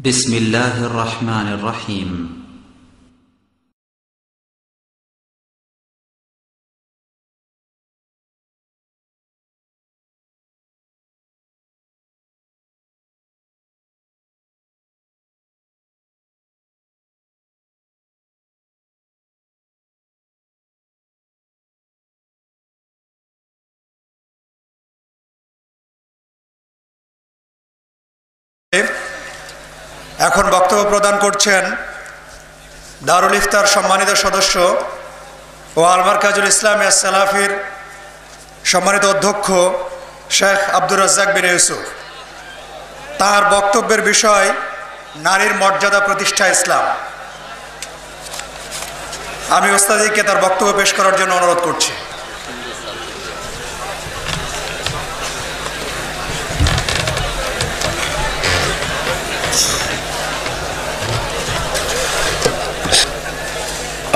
بسم الله الرحمن الرحيم এখন বক্তব্য প্রদান করছেন দারুল ইফতার সম্মানিত সদস্য ও আল মারকাজুল ইসলামিয়া সালাফির সম্মানিত অধ্যক্ষ শেখ আব্দুর রাজ্জাক বিন ইউসুফ। তার বক্তব্যের বিষয় নারীর মর্যাদা প্রতিষ্ঠা ইসলাম। আমি ওস্তাদিকে তার বক্তব্য পেশ করার জন্য অনুরোধ করছি।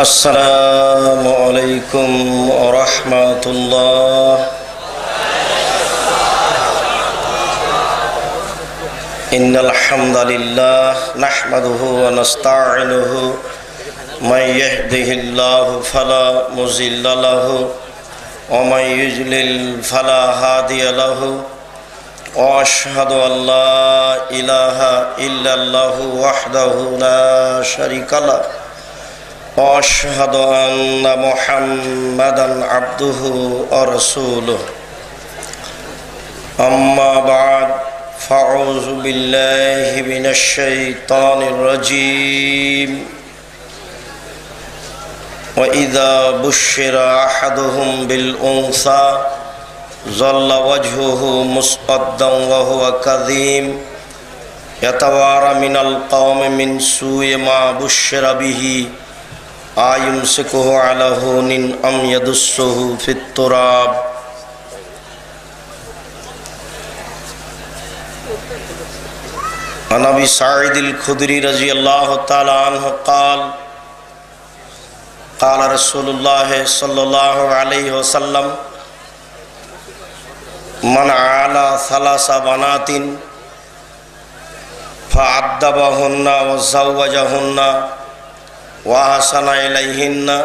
আসসালামু আলাইকুম ওয়া রাহমাতুল্লাহ। ইন্নাল হামদালিল্লাহ নাহমাদুহু ওয়া নাস্তাঈনুহু মান ইয়াহদিহিল্লাহু ফালা মুযিল্লা লাহু ওয়া মান ইউযলিল ফালা হাদিয়া লাহু ওয়া আশহাদু আল লা ইলাহা ইল্লাল্লাহু ওয়াহদাহু লা শারীকা লাহু وأشهد أن محمدا عبده ورسوله أما بعد فأعوذ بالله من الشيطان الرجيم وإذا بشر أحدهم بالأنثى ظل وجهه مسودا وهو كظيم يتوارى من القوم من سوء ما بشر به আয়ুমসিকুহু আলা হুনিন আম ইয়াদুসসুহু ফিত তুরাব। আন আবি সাঈদ আল খুদরি রাদিয়াল্লাহু তাআলা আনহু قال قال رسول الله صلى الله عليه وسلم من عالى ثلاث بنات فعدبهن وزوجهن ওয়াহাসানা ইলাইহিন্না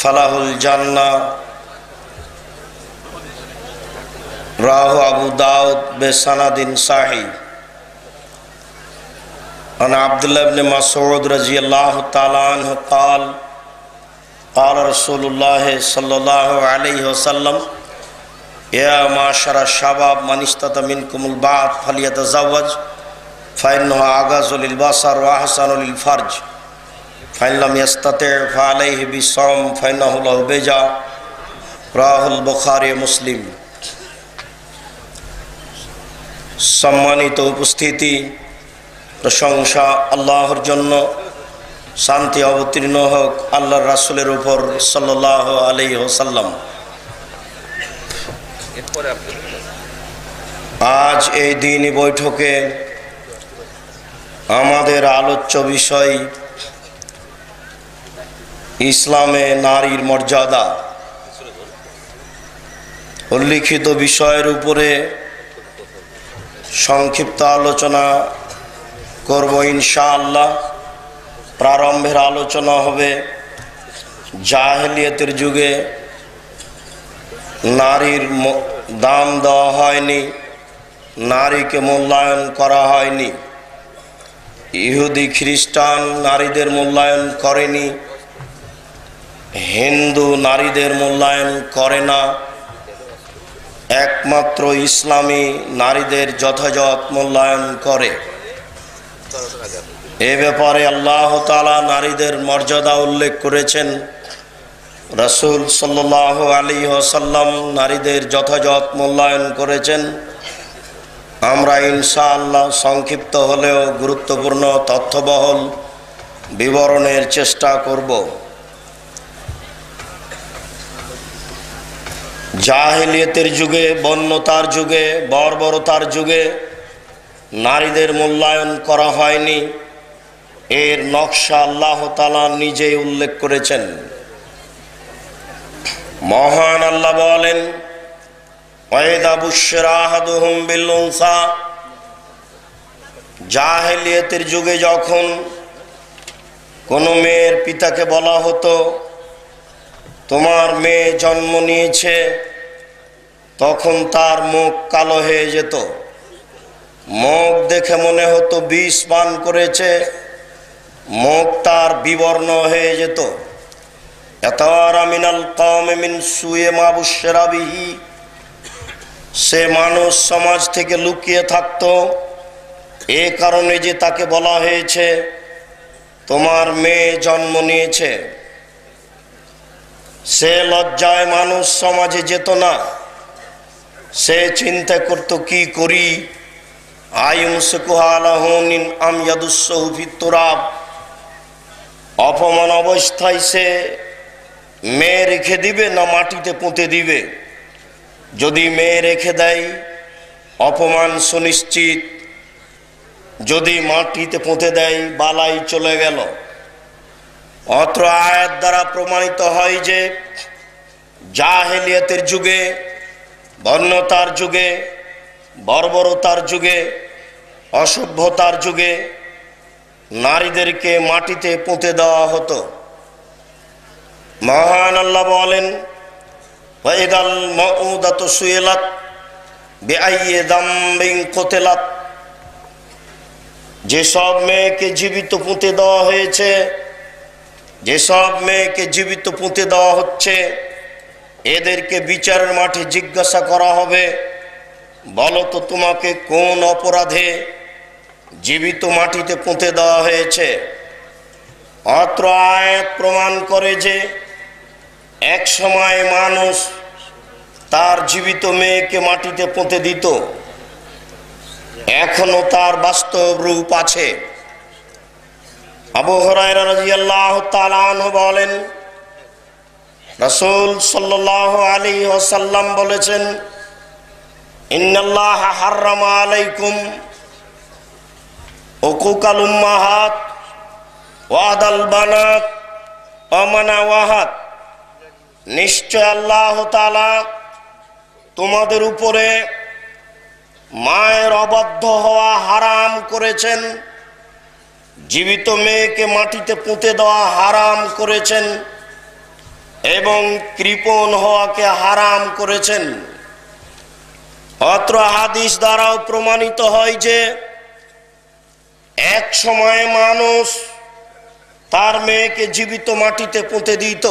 ফালাহুল জান্নাহ। রাহু আবু দাউদ বিসানাদিন সাহিহ। আন আব্দুল্লাহ ইবনে মাসউদ রাদিয়াল্লাহু তাআলা আনহু قال قال رسول الله صلى الله عليه وسلم يا معشر الشباب من استطاع منكم الباءة فليتزوج فإنه أغض للبصر وأحسن للفرج فإن لم يستطع فعليه بالصوم فإنه له وجاء رواه البخاري মুসলিম। সম্মানিত উপস্থিতি, প্রশংসা আল্লাহর জন্য, শান্তি অবতীর্ণ হোক আল্লাহর রাসূলের উপর সাল্লাল্লাহু আলাইহি ওয়াসাল্লাম। আজ এই দিনী বৈঠকে আমাদের আলোচ্য বিষয় ইসলামে নারীর মর্যাদা। উল্লিখিত বিষয়ের উপরে সংক্ষিপ্ত আলোচনা করব ইনশাআল্লাহ। প্রারম্ভের আলোচনা হবে জাহেলিয়াতের যুগে নারীর দাম দেওয়া হয়নি, নারীকে মূল্যায়ন করা হয়নি। ইহুদি খ্রিস্টান নারীদের মূল্যায়ন করেনি, হিন্দু নারীদের মূল্যায়ন করে না। একমাত্র ইসলামী নারীদের যথাযথ মূল্যায়ন করে। এ ব্যাপারে আল্লাহ তাআলা নারীদের মর্যাদা উল্লেখ করেছেন। রাসূল সাল্লাল্লাহু আলাইহি ওয়াসাল্লাম নারীদের যথাযথ মূল্যায়ন করেছেন। আমরা ইনশাআল্লাহ সংক্ষিপ্ত হলেও গুরুত্বপূর্ণ তথ্যবহুল বিবরণের চেষ্টা করব। জাহেলিয়াতের যুগে, বন্যতার যুগে, বর্বরতার যুগে নারীদের মূল্যায়ন করা হয়নি। এর নকশা আল্লাহ তাআলা নিজেই উল্লেখ করেছেন। মহান আল্লাহ বলেন, ওয়াইদা বুশিরা আহাদুহুম বিল উনসা জাহেলিয়াতের যুগে যখন কোনো মেয়ের পিতাকে বলা হতো তোমার মেয়ে জন্ম নিয়েছে, তখন তার মুখ কালো হয়ে যেত। মুখ দেখে মনে হতো বিষ পান করেছে, মুখ তার বিবর্ণ হয়ে যেত। ইয়াতাওয়ারা মিনাল কওমি মিন সুয়ে মা বুশশিরা বিহি, সে মানুষ সমাজ থেকে লুকিয়ে থাকতো এ কারণে যে তাকে বলা হয়েছে তোমার মেয়ে জন্ম নিয়েছে। সে লজ্জায় মানুষ সমাজে যেত না। সে চিন্তা করত কি করি, অপমান অবস্থায় সে মেয়ে রেখে দিবে না মাটিতে পুঁতে দিবে। যদি মেয়ে রেখে দেয় অপমান সুনিশ্চিত, যদি মাটিতে পুঁতে দেয় বালাই চলে গেল। অত্র আয়াত দ্বারা প্রমাণিত হয় যে জাহেলিয়াতের যুগে, বর্ণতার যুগে, বর্বরতার যুগে, অসভ্যতার যুগে নারীদেরকে মাটিতে পুঁতে দেওয়া হতো। মহান আল্লাহ বলেন, ওয়াইদাল মাউদাতু সুইলাত বিআইয়ি যামবিন কুতিলাত, যেসব মেয়েকে জীবিত পুঁতে দেওয়া হয়েছে, যেসব মেয়েকে জীবিত পুঁতে দেওয়া হচ্ছে, এদেরকে বিচারের মাঠে জিজ্ঞাসা করা হবে, বলো তো তোমাকে কোন অপরাধে জীবিত মাটিতে পুঁতে দেওয়া হয়েছে। অত্র আয়াত প্রমাণ করে যে এক সময় মানুষ তার জীবিত মেয়েকে মাটিতে পুঁতে দিত, এখনো তার বাস্তব রূপ আছে। আবু হুরায়রা রাদিয়াল্লাহু তাআলা আনহু বলেন, রাসূল সাল্লাল্লাহু আলাইহি ওয়াসাল্লাম বলেছেন, ইন্নাল্লাহা হাররামা আলাইকুম উকুকাল উম্মাহাত ওয়াদাল বানাত ওয়া মানাওয়াহাত, নিশ্চয় আল্লাহ তাআলা তোমাদের উপরে মায়ের অবাধ্য হওয়া হারাম করেছেন, জীবিত মেয়েকে মাটিতে পুঁতে দেওয়া হারাম করেছেন এবং কৃপণ হওয়াকে হারাম করেছেন। অত্র হাদিস দ্বারাও প্রমাণিত হয় যে এক সময় মানুষ তার মেয়েকে জীবিত মাটিতে পুঁতে দিত।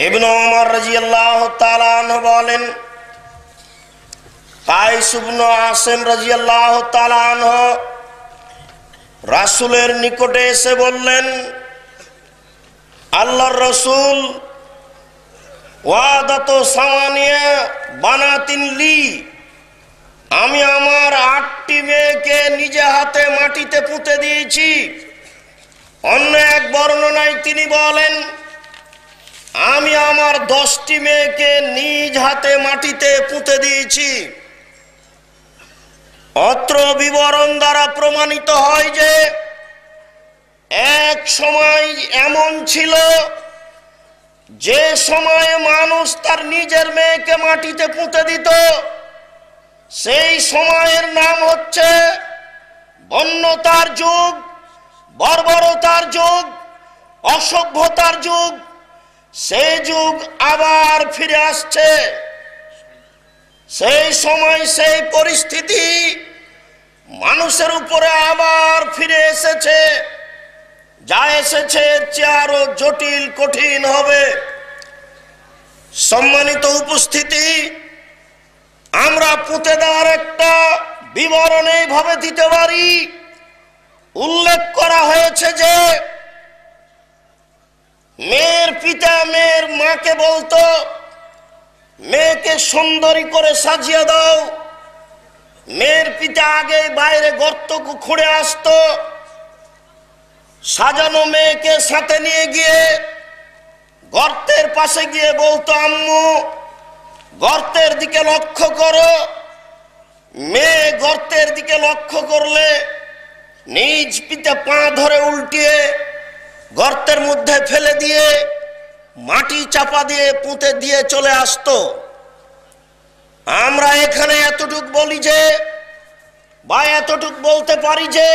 ইবনে ওমর রাদিয়াল্লাহু তাআলা আনহু বলেন, কায়েস ইবনে আসিম রাদিয়াল্লাহু তাআলা আনহু রাসূলের নিকটে এসে বললেন, আল্লাহর রাসূল, ওয়াদাতু সামানিয়া বানাতিন লি, আমি আমার 8টি মেয়েকে নিজে হাতে মাটিতে পুঁতে দিয়েছি। অন্য এক বর্ণনায় তিনি বলেন, আমি আমার 10টি মেয়েকে নিজ হাতে মাটিতে পুঁতে দিয়েছি। অত্র বিবরণ দ্বারা প্রমাণিত হয় যে এক সময় এমন ছিল যে সময়ে মানুষ তার নিজের মেয়েকে মাটিতে পুঁতে দিত, সেই সময়ের নাম হচ্ছে বন্যতার যুগ, বর্বরতার যুগ, অসভ্যতার যুগ। সেই যুগ আবার ফিরে আসছে। সেই সময় সেই পরিস্থিতি মানুষের উপরে আবার ফিরে এসেছে, যা এসেছে এর চেয়ে আরো জটিল কঠিন হবে। সম্মানিত উপস্থিতি, আমরা পুঁতে দেওয়ার একটা বিবরণ এইভাবে দিতে পারি। উল্লেখ করা হয়েছে যে মেয়ের পিতা মেয়ের মাকে বলতো, মেয়েকে সুন্দরী করে সাজিয়ে দাও। মেয়ের পিতা আগে বাইরে গর্ত খুঁড়ে আসতো, সাজানো মেয়েকে সাথে নিয়ে গিয়ে গর্তের পাশে গিয়ে বলতো, আম্মু গর্তের দিকে লক্ষ্য করো। মেয়ে গর্তের দিকে লক্ষ্য করলে নিজ পিতা পা ধরে উল্টিয়ে গর্তের মধ্যে ফেলে দিয়ে মাটি চাপা দিয়ে পুঁতে দিয়ে চলে আসতো। আমরা এখানে এতটুকু বলি যে বা এতটুক বলতে পারি যে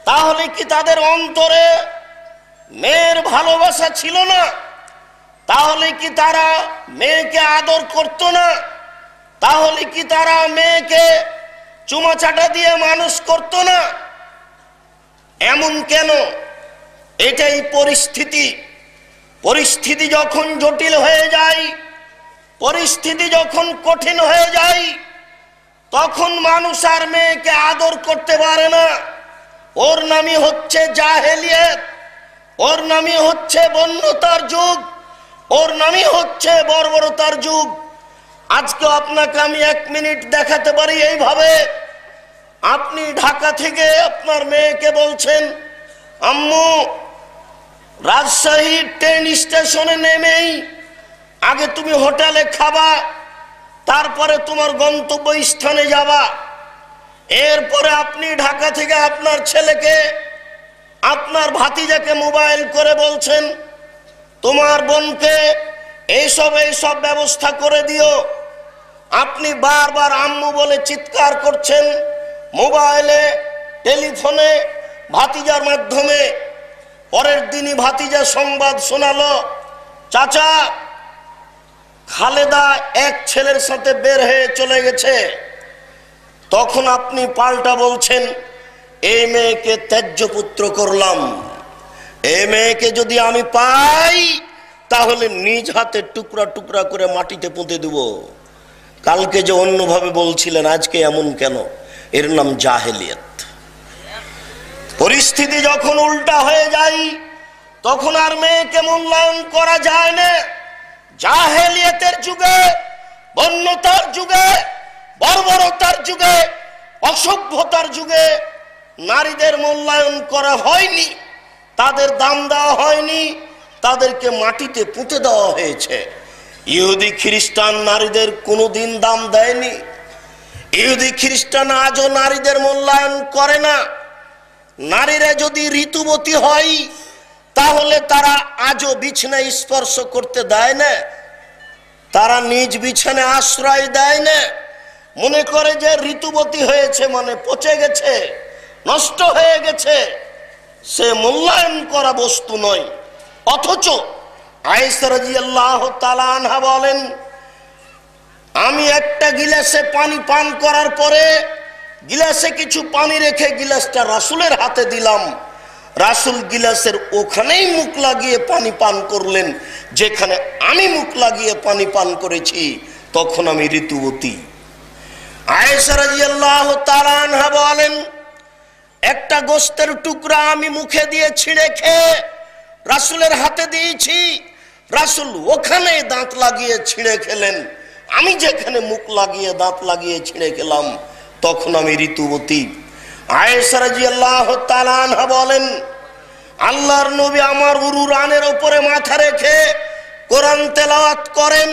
তাহলে কি তাদের অন্তরে মেয়ের ভালোবাসা ছিল না? তাহলে কি তারা মেয়েকে আদর করত না? তাহলে কি তারা মেয়েকে চুমাচাটা দিয়ে মানুষ করত না? এমন কেন? এটাই পরিস্থিতি। পরিস্থিতি যখন জটিল হয়ে যায়, পরিস্থিতি যখন কঠিন হয়ে যায়, তখন মানুষ আর মেয়েকে আদর করতে পারে না। ওর নামই হচ্ছে জাহেলিয়াত, ওর নামই হচ্ছে বন্যতার যুগ, ওর নামই হচ্ছে বর্বরতার যুগ। আজকে আপনাকে আমি 1 মিনিট দেখাতে পারি এইভাবে। আপনি ঢাকা থেকে আপনার মেয়েকে বলছেন, আম্মু রাজশাহী ট্রেন স্টেশনে নেমেই আগে তুমি হোটেলে খাবা, তারপরে তোমার গন্তব্য স্থানে যাবা। এরপরে আপনি ঢাকা থেকে আপনার ছেলেকে, আপনার ভাতিজাকে মোবাইল করে বলছেন, তোমার বোনকে এইসব ব্যবস্থা করে দিও। আপনি বারবার আম্মু বলে চিৎকার করছেন মোবাইলে, টেলিফোনে, ভাতিজার মাধ্যমে। পরের দিনই ভাতিজা সংবাদ শোনালো, চাচা খালেদা এক ছেলের সাথে বের হয়ে চলে গেছে। তখন আপনি পাল্টা বলছেন, এই মেয়েকে ত্যায্য পুত্র করলাম, এই মেয়েকে যদি আমি পাই তাহলে নিজ হাতে টুকরা টুকরা করে মাটিতে পুঁতে দেব। কালকে যে অন্যভাবে বলছিলেন, আজকে এমন কেন? এর নাম জাহেলিয়াত। পরিস্থিতি যখন উল্টা হয়ে যায়, তখন আর মেয়েকে মূল্যায়ন করা যায় না। জাহেলিয়াতের যুগে, বন্যতার যুগে, বর্বরতার যুগে, অসভ্যতার যুগে নারীদের মূল্যায়ন করা হয়নি, তাদের দাম দেওয়া হয়নি, তাদেরকে মাটিতে পুঁতে দেওয়া হয়েছে। ইহুদি খ্রিস্টান নারীদের কোনোদিন দাম দেয়নি। ইহুদি খ্রিস্টান আজও নারীদের মূল্যায়ন করে না। নারীরা যদি ঋতুবতী হয় তাহলে তারা আজও বিছানায় স্পর্শ করতে দেয় না, তারা নিজ বিছানায় আশ্রয় দেয় না। মনে করে যে ঋতুবতী হয়েছে মানে পচে গেছে, নষ্ট হয়ে গেছে, সে মূল্যায়ন করা বস্তু নয়। অথচ আয়েশা রাদিয়াল্লাহু তাআলা আনহা বলেন, আমি একটা গিলাসে পানি পান করার পরে গিলাসে কিছু পানি রেখে গিলাসটা রাসূলের হাতে দিলাম। রাসূল গিলাসের ওখানেই মুখ লাগিয়ে পানি পান করলেন যেখানে আমি মুখ লাগিয়ে পানি পান করেছি, তখন আমি ঋতুবতী। আয়েশা রাদিয়াল্লাহু তাআলা আনহা বলেন, একটা গোশতের টুকরা আমি মুখে দিয়ে ছিঁড়ে খেয়ে রাসূলের হাতে দিয়েছি, রাসূল ওখানে দাঁত লাগিয়ে ছিঁড়ে খেলেন, আমি যেখানে মুখ লাগিয়ে দাঁত লাগিয়ে ছিঁড়ে খেলাম, তখন আমি ঋতুবতী। আয়েশা রাদিয়াল্লাহু তাআলা আনহা বলেন, আল্লাহর নবী আমার উরুরানের উপরে মাথা রেখে কোরআন তেলাওয়াত করেন,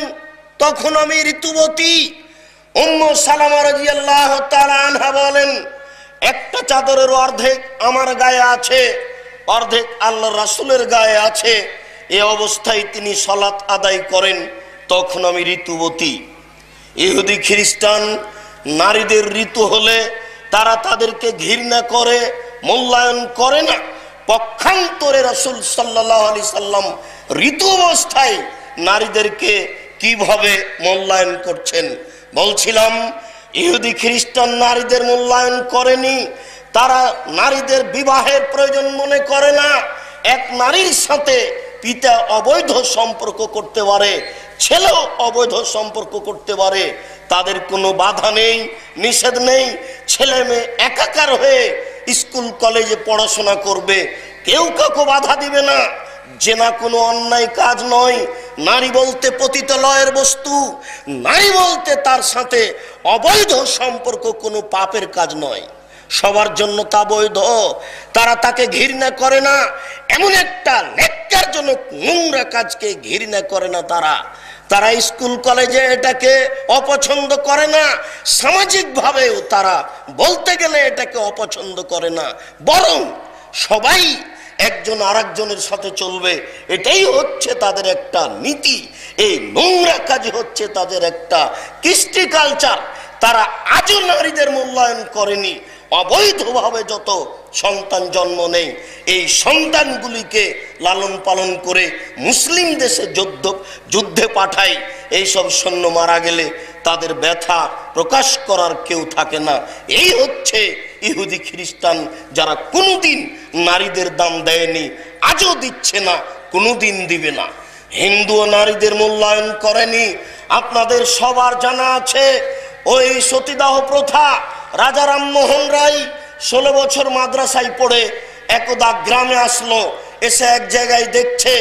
তখন আমি ঋতুবতী। উম্মু সালামা রাদিয়াল্লাহু তাআলা আনহা বলেন, একটা চাদরের অর্ধেক আমার গায়ে আছে, অর্ধেক আল্লাহর রাসূলের গায়ে আছে, এই অবস্থায় তিনি সালাত আদায় করেন, তখন আমি ঋতুবতী। ইহুদি খ্রিস্টান নারীদের ঋতু হলে তারা তাদেরকে ঘৃণা করে, মূল্যায়ন করে না। পক্ষান্তরে রাসূল সাল্লাল্লাহু আলাইহি সাল্লাম ঋতু অবস্থায় নারীদেরকে কিভাবে মূল্যায়ন করছেন। বলছিলাম, ইহুদি খ্রিস্টান নারীদের মূল্যায়ন করেনি, তারা নারীদের বিবাহের প্রয়োজন মনে করে না। এক নারীর সাথে পিতা অবৈধ সম্পর্ক করতে পারে, ছেলেও অবৈধ সম্পর্ক করতে পারে, তাদের কোনো বাধা নেই, নিষেধ নেই। ছেলে মেয়ে একাকার হয়ে স্কুল কলেজে পড়াশোনা করবে, কেউ কাউকে বাধা দিবে না। জেনা কোনো অন্যায় কাজ নয়। নারী বলতে পতিতালয়ের বস্তু, নারী বলতে তার সাথে অবৈধ সম্পর্ক কোনো পাপের কাজ নয়, সবার জন্য তা বৈধ। তারা তাকে ঘৃণা করে না, এমন একটা ন্যাক্কারজনক নোংরা কাজকে ঘৃণা করে না। তারা স্কুল কলেজে এটাকে অপছন্দ করে না, সামাজিকভাবেও তারা বলতে গেলে এটাকে অপছন্দ করে না, বরং সবাই একজন আরেকজনের সাথে চলবে, এটাই হচ্ছে তাদের একটা নীতি। এই নোংরা কাজ হচ্ছে তাদের একটা কৃষ্টি কালচার। তারা আজও নারীদের মূল্যায়ন করেনি। অবৈধভাবে যত সন্তান জন্ম নেয়, এই সন্তানগুলিকে লালন পালন করে মুসলিম দেশে যুদ্ধে পাঠায়। এইসব সৈন্য মারা গেলে তাদের ব্যথা প্রকাশ করার কেউ থাকে না। এই হচ্ছে ইহুদি খ্রিস্টান, যারা কোনোদিন নারীদের দাম দেয়নি, আজও দিচ্ছে না, কোনোদিন দিবে না। হিন্দুও নারীদের মূল্যায়ন করেনি। আপনাদের সবার জানা আছে ওই সতীদাহ প্রথা। রাজা রামমোহন রায় 16 বছর মাদ্রাসায় পড়ে একদা গ্রামে আসলো। এসে এক জায়গায় দেখছে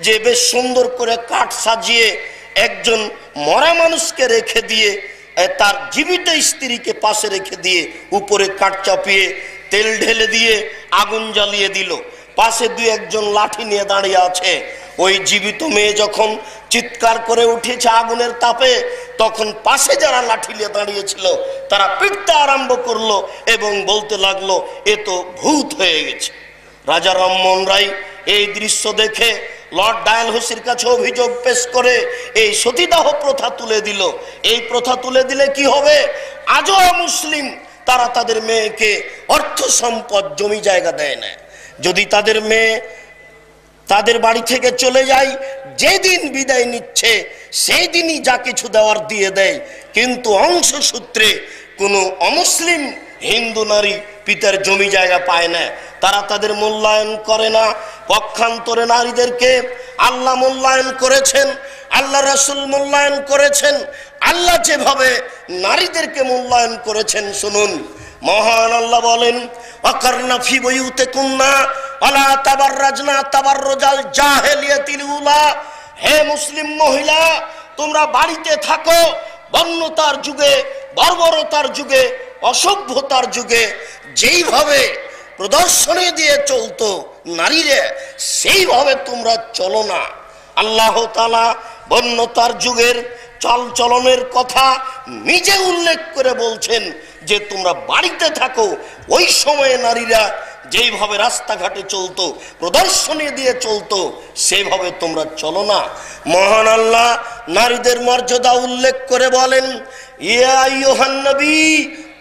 যে বেশ সুন্দর করে কাঠ সাজিয়ে একজন মরা মানুষকে রেখে দিয়ে, তার জীবিত স্ত্রীকে পাশে রেখে দিয়ে উপরে কাঠ চাপিয়ে তেল ঢেলে দিয়ে আগুন জ্বালিয়ে দিল। পাশে দুই একজন লাঠি নিয়ে দাঁড়িয়ে আছে। ওই জীবিত মেয়ে যখন চিৎকার করে উঠেছে আগুনের তাপে, তখন পাশে যারা লাঠি নিয়ে দাঁড়িয়েছিল তারা পিটতে আরম্ভ করলো এবং বলতে লাগলো, এ তো ভূত হয়ে গেছে। রাজা রামমোহন রায় এই দৃশ্য দেখে লর্ড ডায়ালহৌসির কাছে অভিযোগ পেশ করে এই সতীদাহ প্রথা তুলে দিল। এই প্রথা তুলে দিলে কি হবে? আজও মুসলিম তারা তাদের মেয়েকে অর্থ সম্পদ জমি জায়গা দেয় না। যদি তাদের মেয়ে তাদের বাড়ি থেকে চলে যায়, যেদিন বিদায় নিচ্ছে সেই দিনই যা কিছু দেওয়ার দিয়ে দেয়। কিন্তু অংশসূত্রে কোনো অমুসলিম হিন্দু নারী পিতার জমি জায়গা পায় না। তারা তাদের মূল্যায়ন করে না। পক্ষান্তরে নারীদেরকে আল্লাহ মূল্যায়ন করেছেন, আল্লাহ রাসূল মূল্যায়ন করেছেন। আল্লাহ যেভাবে নারীদেরকে মূল্যায়ন করেছেন শুনুন। মহান আল্লাহ বলেন, ওয়াকারনা ফি বুয়ুতিকুন্না ওয়ালা তাবাররাজনা তাবাররুজাল জাহিলিয়াতিল উলা। হে মুসলিম মহিলা, তোমরা বাড়িতে থাকো। বন্যতার যুগে, বর্বরতার যুগে, অসভ্যতার যুগে যেইভাবে প্রদর্শনী দিয়ে চলতো নারীরা, সেইভাবে তোমরা চলো না। আল্লাহ তাআলা বন্যতার যুগের চল চলনের কথা নিজে উল্লেখ করে বলছেন যে তোমরা বাড়িতে থাকো। ওই সময়ে নারীরা যেইভাবে রাস্তাঘাটে চলতো, প্রদর্শনী দিয়ে চলতো, সেভাবে তোমরা চলো না। মহান আল্লাহ নারীদের মর্যাদা উল্লেখ করে বলেন, ইয়া আইয়ুহান নবী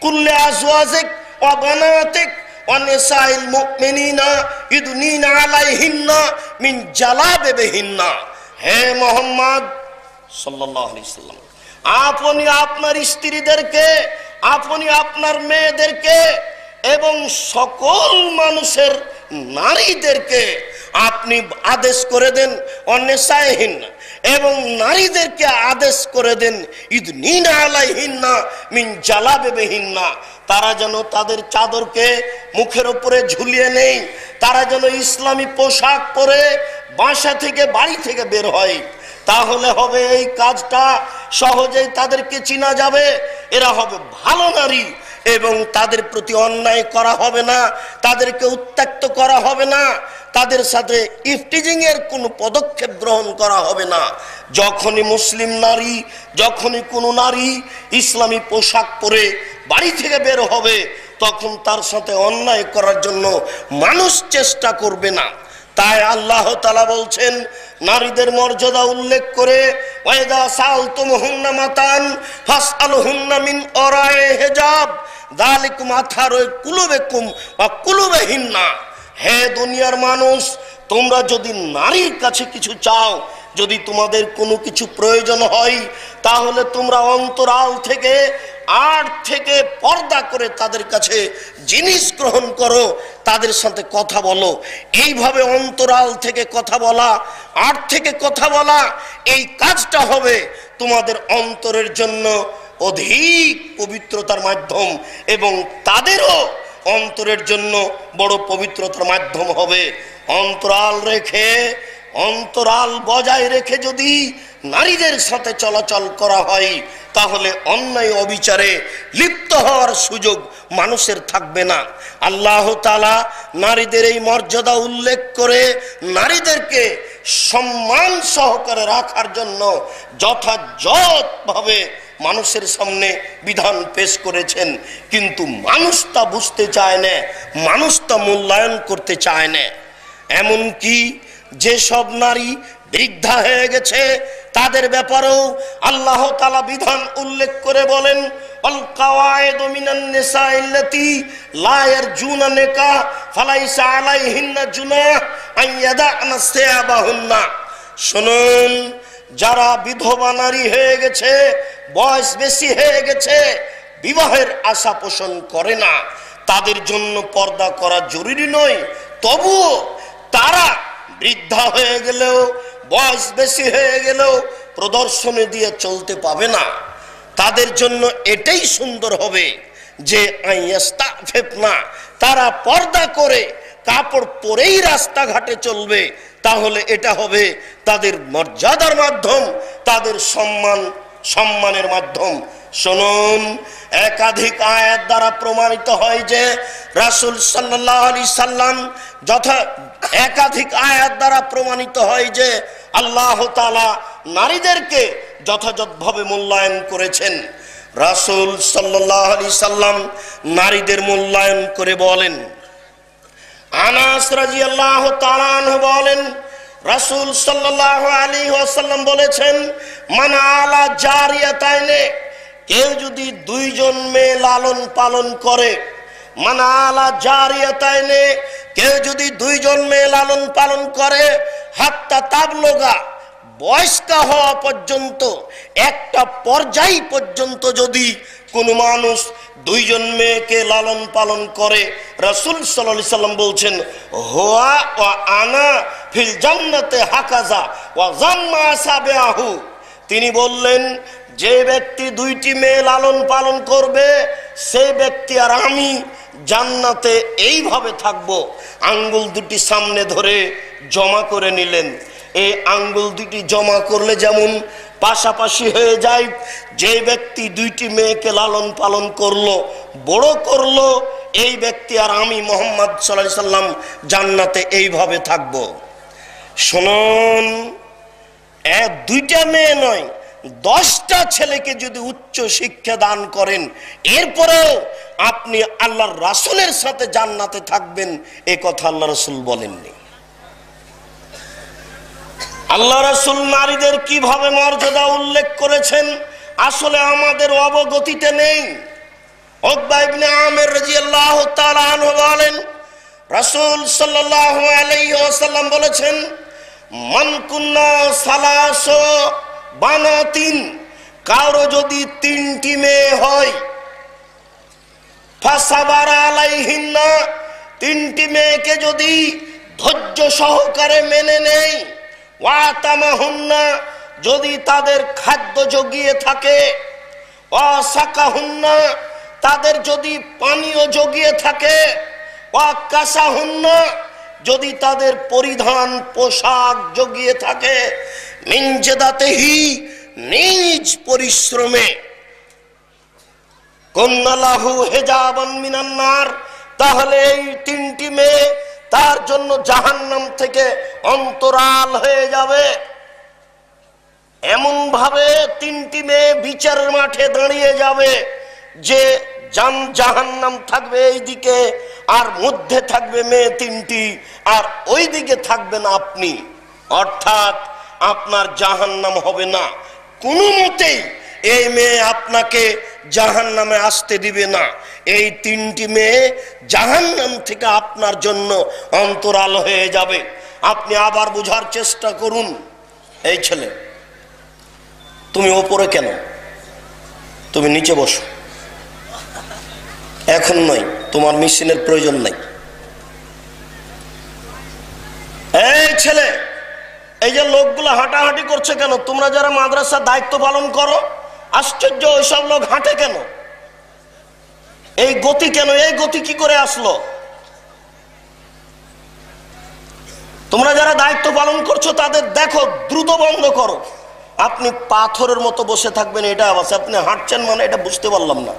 কুল লিআজওয়াজিক ওয়া বানাতিক ওয়া নিসাইল মুমিনিনা ইদনিনা আলাইহিন্না মিন জালাবিবিহিন্না। হে মুহাম্মদ সাল্লাল্লাহু আলাইহি সাল্লাম, আপনি আপনার স্ত্রীদেরকে, আপনি আপনার মেয়েদেরকে এবং সকল মানুষের নারীদেরকে আপনি আদেশ করে দেন, অন্যসায়হীনা, এবং নারীদেরকে আদেশ করে দেন ইদনিনা আলাইহিন্না মিন জালাবিবিহিন্না। তারা যেন তাদের চাদরকে মুখের উপরে ঝুলিয়ে নেই, তারা যেন ইসলামী পোশাক পরে বাসা থেকে, বাড়ি থেকে বের হয়। তাহলে হবে এই কাজটা সহজেই তাদেরকে চিনা যাবে, এরা হবে ভালো নারী এবং তাদের প্রতি অন্যায় করা হবে না, তাদেরকে উত্ত্যক্ত করা হবে না, তাদের সাথে ইফটিজিং এর কোনো পদক্ষেপ গ্রহণ করা হবে না। যখনই মুসলিম নারী, যখনই কোনো নারী ইসলামী পোশাক পরে বাড়ি থেকে বের হবে, তখন তার সাথে অন্যায় করার জন্য মানুষ চেষ্টা করবে না। তাই আল্লাহ তাআলা বলছেন নারীদের মর্যাদা উল্লেখ করে, ওয়াইদা সালতুমুহুন্না মাতান ফাসআলুহুন্না মিন ওরায়ে হিজাব যালিকুম আতহারু কুলুবিকুম ওয়া কুলুবিহিন্না। হে দুনিয়ার মানুষ, তোমরা যদি নারীর কাছে কিছু চাও, যদি তোমাদের কোনো কিছু প্রয়োজন হয়, তাহলে তোমরা অন্তরাল থেকে, আড় থেকে পর্দা করে তাদের কাছে জিনিস গ্রহণ করো, তাদের সাথে কথা বলো। এইভাবে অন্তরাল থেকে কথা বলা, আড় থেকে কথা বলা, এই কাজটা হবে তোমাদের অন্তরের জন্য অধিক পবিত্রতার মাধ্যম এবং তাদেরও অন্তরের জন্য বড় পবিত্রতার মাধ্যম হবে। অন্তরাল রেখে, অন্তরাল বজায় রেখে যদি নারীদের সাথে চলাচল করা হয়, তাহলে অন্যায় অবিচারে লিপ্ত হওয়ার সুযোগ মানুষের থাকবে না। আল্লাহ তাআলা নারীদের এই মর্যাদা উল্লেখ করে নারীদেরকে সম্মান সহকারে রাখার জন্য যথাযথভাবে মানুষের সামনে বিধান পেশ করেছেন। কিন্তু মানুষ তা বুঝতে চায় না, মানুষ তা মূল্যায়ন করতে চায় না। এমনকি যেসব নারী বৃদ্ধা হয়ে গেছে, তাদের ব্যাপারেও আল্লাহ তাআলা বিধান উল্লেখ করে বলেন, আল কাওয়াইদু মিনান নিসাইল্লাতি লা ইয়ারজুনা নিকাহ ফালাইসা আলাইহিন্না জুনাহ আন ইয়াদা'না সিয়াবাহুন্না। শুনুন, যারা বিধবা নারী হয়ে গেছে, বয়স বেশি হয়ে গেছে, বিবাহের আশা পোষণ করে না, তাদের জন্য পর্দা করা জরুরি নয়। তবুও তারা বৃদ্ধা হয়ে গেলেও, বয়স বেশি হয়ে গেলেও প্রদর্শনী দিয়ে চলতে পাবে না। তাদের জন্য এটাই সুন্দর হবে যে আইয়াস্তাফিফনা, তারা পর্দা করে কাপড় পরেই রাস্তাঘাটে চলবে। তাহলে এটা হবে তাদের মর্যাদার মাধ্যম, তাদের সম্মানের মাধ্যম। শুনুন, একাধিক আয়াত দ্বারা প্রমাণিত হয় যে রাসূল সাল্লাল্লাহু আলাইহি সাল্লাম একাধিক আয়াত দ্বারা প্রমাণিত হয় যে আল্লাহ তাআলা নারীদেরকে যথাযথভাবে মূল্যায়ন করেছেন। রাসূল সাল্লাল্লাহু আলাইহি সাল্লাম নারীদের মূল্যায়ন করে বলেন, আনাস রাদিয়াল্লাহু তাআলা আনহু বলেন, রাসূল সাল্লাল্লাহু আলাইহি ওয়াসাল্লাম বলেছেন, মান আলা জারিয়াতাইনে, কেউ যদি দুইজন মেয়ে লালন পালন করে, মান আলা জারিয়াতাইনে, কেউ যদি দুইজন মেয়ে লালন পালন করে, হাত্তা তাবলুগা, বয়স্কা হওয়া পর্যন্ত, একটা পর্যায় পর্যন্ত যদি কোনো মানুষ দুইজন মেয়েকে লালন পালন করে, রাসূল সাল্লাল্লাহু আলাইহি সাল্লাম বলছেন, হুয়া ওয়া আনা ফিল জান্নাতে হাকাজা ওয়া জাম্মা সাবিহু। তিনি বললেন, যে ব্যক্তি দুইটি মেয়ে লালন পালন করবে, সেই ব্যক্তি আর আমি জান্নাতে এইভাবে থাকবো। আঙ্গুল দুটি সামনে ধরে জমা করে নিলেন। এই আঙ্গুল দুটি জমা করলে যেমন পাশাপাশি হয়ে যায়, যে ব্যক্তি দুইটি মেয়েকে লালন পালন করলো, বড় করলো, এই ব্যক্তি আর আমি মুহাম্মদ সাল্লাল্লাহু আলাইহি সাল্লাম জান্নাতে এইভাবে থাকবো। শুনুন, দুইটা মেয়ে নয়, 10টা ছেলেকে যদি উচ্চ শিক্ষা দান করেন, এরপরেও আপনি আল্লাহর রাসূলের সাথে জান্নাতে থাকবেন, এ কথা আল্লাহ রাসূল বলেননি। আল্লাহ রাসূল নারীদের কিভাবে মর্যাদা উল্লেখ করেছেন আসলে আমাদের অবগতিতে নেই। উকবা ইবনে আমির রাদিয়াল্লাহু তাআলা আনহু বলেন, রাসূল সাল্লাল্লাহু আলাইহি ওয়াসাল্লাম বলেছেন, মান কুন্না সালাসু বানাতিন, কারো যদি 3টি মেয়ে হয়, ফাসাবারা আলাইহিন্না, 3টি মেয়েকে যদি ধৈর্য সহকারে মেনে নেয়, ওয়া তামাহুন্না, যদি তাদের খাদ্য জগিয়ে থাকে, ওয়া সাকাহুন্না, তাদের যদি পানীয় জগিয়ে থাকে, ওয়া কাসাহুন্না, যদি তাদের পরিধান পোশাক জগিয়ে থাকে, মিন জাদাতিহি, নিজ পরিশ্রমে, কুন্নালাহু হিজাবান মিনান নার, তাহলে এই 3টি মেয়ে তার জন্য জাহান্নাম থেকে অন্তরাল হয়ে যাবে। এমন ভাবে 3টি মেয়ে বিচারের মাঠে দাঁড়িয়ে যাবে যে জাহান্নাম থাকবে এইদিকে, আর মধ্যে থাকবে মেয়ে 3টি, আর ওই দিকে থাকবেন আপনি। অর্থাৎ আপনার জাহান্নাম হবে না কোনো মতেই। এই মেয়ে আপনাকে জাহান্নামে আসতে দিবে না। এই 3টি মেয়ে জাহান্নাম থেকে আপনার জন্য অন্তরাল হয়ে যাবে। আপনি আবার বুঝার চেষ্টা করুন। এই ছেলে, তুমি ওপরে কেন? তুমি নিচে বসো, এখন নয়, তোমার মেশিনের প্রয়োজন নাই। এই ছেলে, এই যে লোকগুলো হাঁটাহাঁটি করছে কেন? তোমরা যারা মাদ্রাসার দায়িত্ব পালন করো, আশ্চর্য, ওইসব লোক হাঁটে কেন? এই গতি কেন? এই গতি কি করে আসলো? তোমরা যারা দায়িত্ব পালন করছো তাদের দেখো, দ্রুত বন্ধ করো। আপনি পাথরের মতো বসে থাকবেন, এটা আছে। আপনি হাঁটছেন মানে এটা বুঝতে পারলাম না।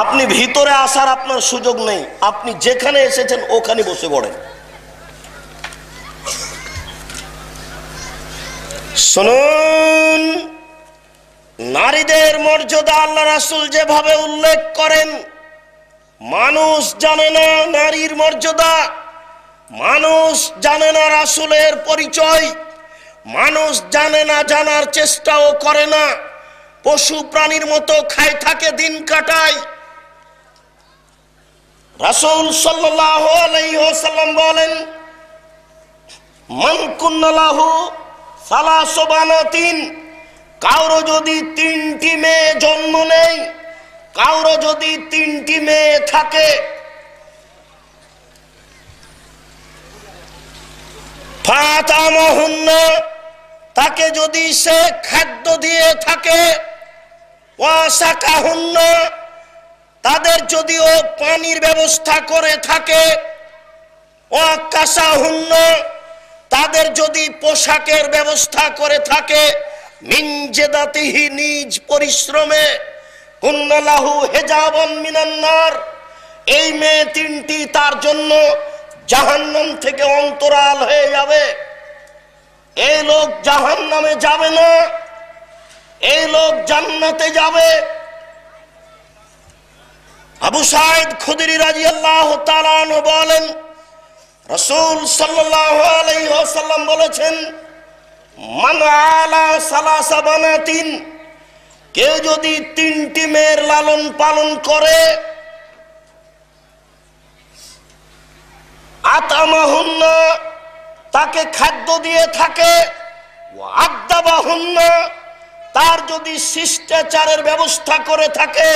আপনি ভিতরে আসার আপনার সুযোগ নেই, আপনি যেখানে এসেছেন ওখানে বসে পড়েন। শুনুন, নারীদের মর্যাদা আল্লাহ রাসূল যেভাবে উল্লেখ করেন, মানুষ জানে না নারীর মর্যাদা। মানুষ জানে না রাসূলের পরিচয়, মানুষ জানে না, জানার চেষ্টাও করে না, পশু প্রাণীর মতো খায় থাকে, দিন কাটায়। রাসূল সাল্লাল্লাহু আলাইহি ওয়াসাল্লাম বলেন, মান কুন্না লাহু সালাসু বানাতিন, কারো যদি 3টি মেয়ে জন্ম নেয়, কারো যদি 3টি মেয়ে থাকে, ফাতামাহুন্না, তাকে যদি সে খাদ্য দিয়ে থাকে, ওয়াসাকাহুন্না, তাদের যদিও পানির ব্যবস্থা করে থাকে, ওয়াকাসাহুন্না, তাদের যদি পোশাকের ব্যবস্থা করে থাকে, মিন জাদাতিহি, নিজ পরিশ্রমে, কুন্না লাহু হিজাবান মিনান নার, এই মেয়ে 3টি তার জন্য জাহান্নাম থেকে অন্তরাল হয়ে যাবে। এই লোক জাহান্নামে যাবে না, এই লোক জান্নাতে যাবে। আবু সাঈদ খুদরি রাদিয়াল্লাহু তাআলা আনহু বলেন, রাসূল সাল্লাল্লাহু আলাইহি ওয়াসাল্লাম বলেছেন, মান আলা সালাসা বানাতিন, কেউ যদি 3টি মেয়ের লালন পালন করে, আতামাহুন্না, তাকে খাদ্য দিয়ে থাকে, ওয়াদাবাহুন্না, তার যদি শিষ্টাচারের ব্যবস্থা করে থাকে,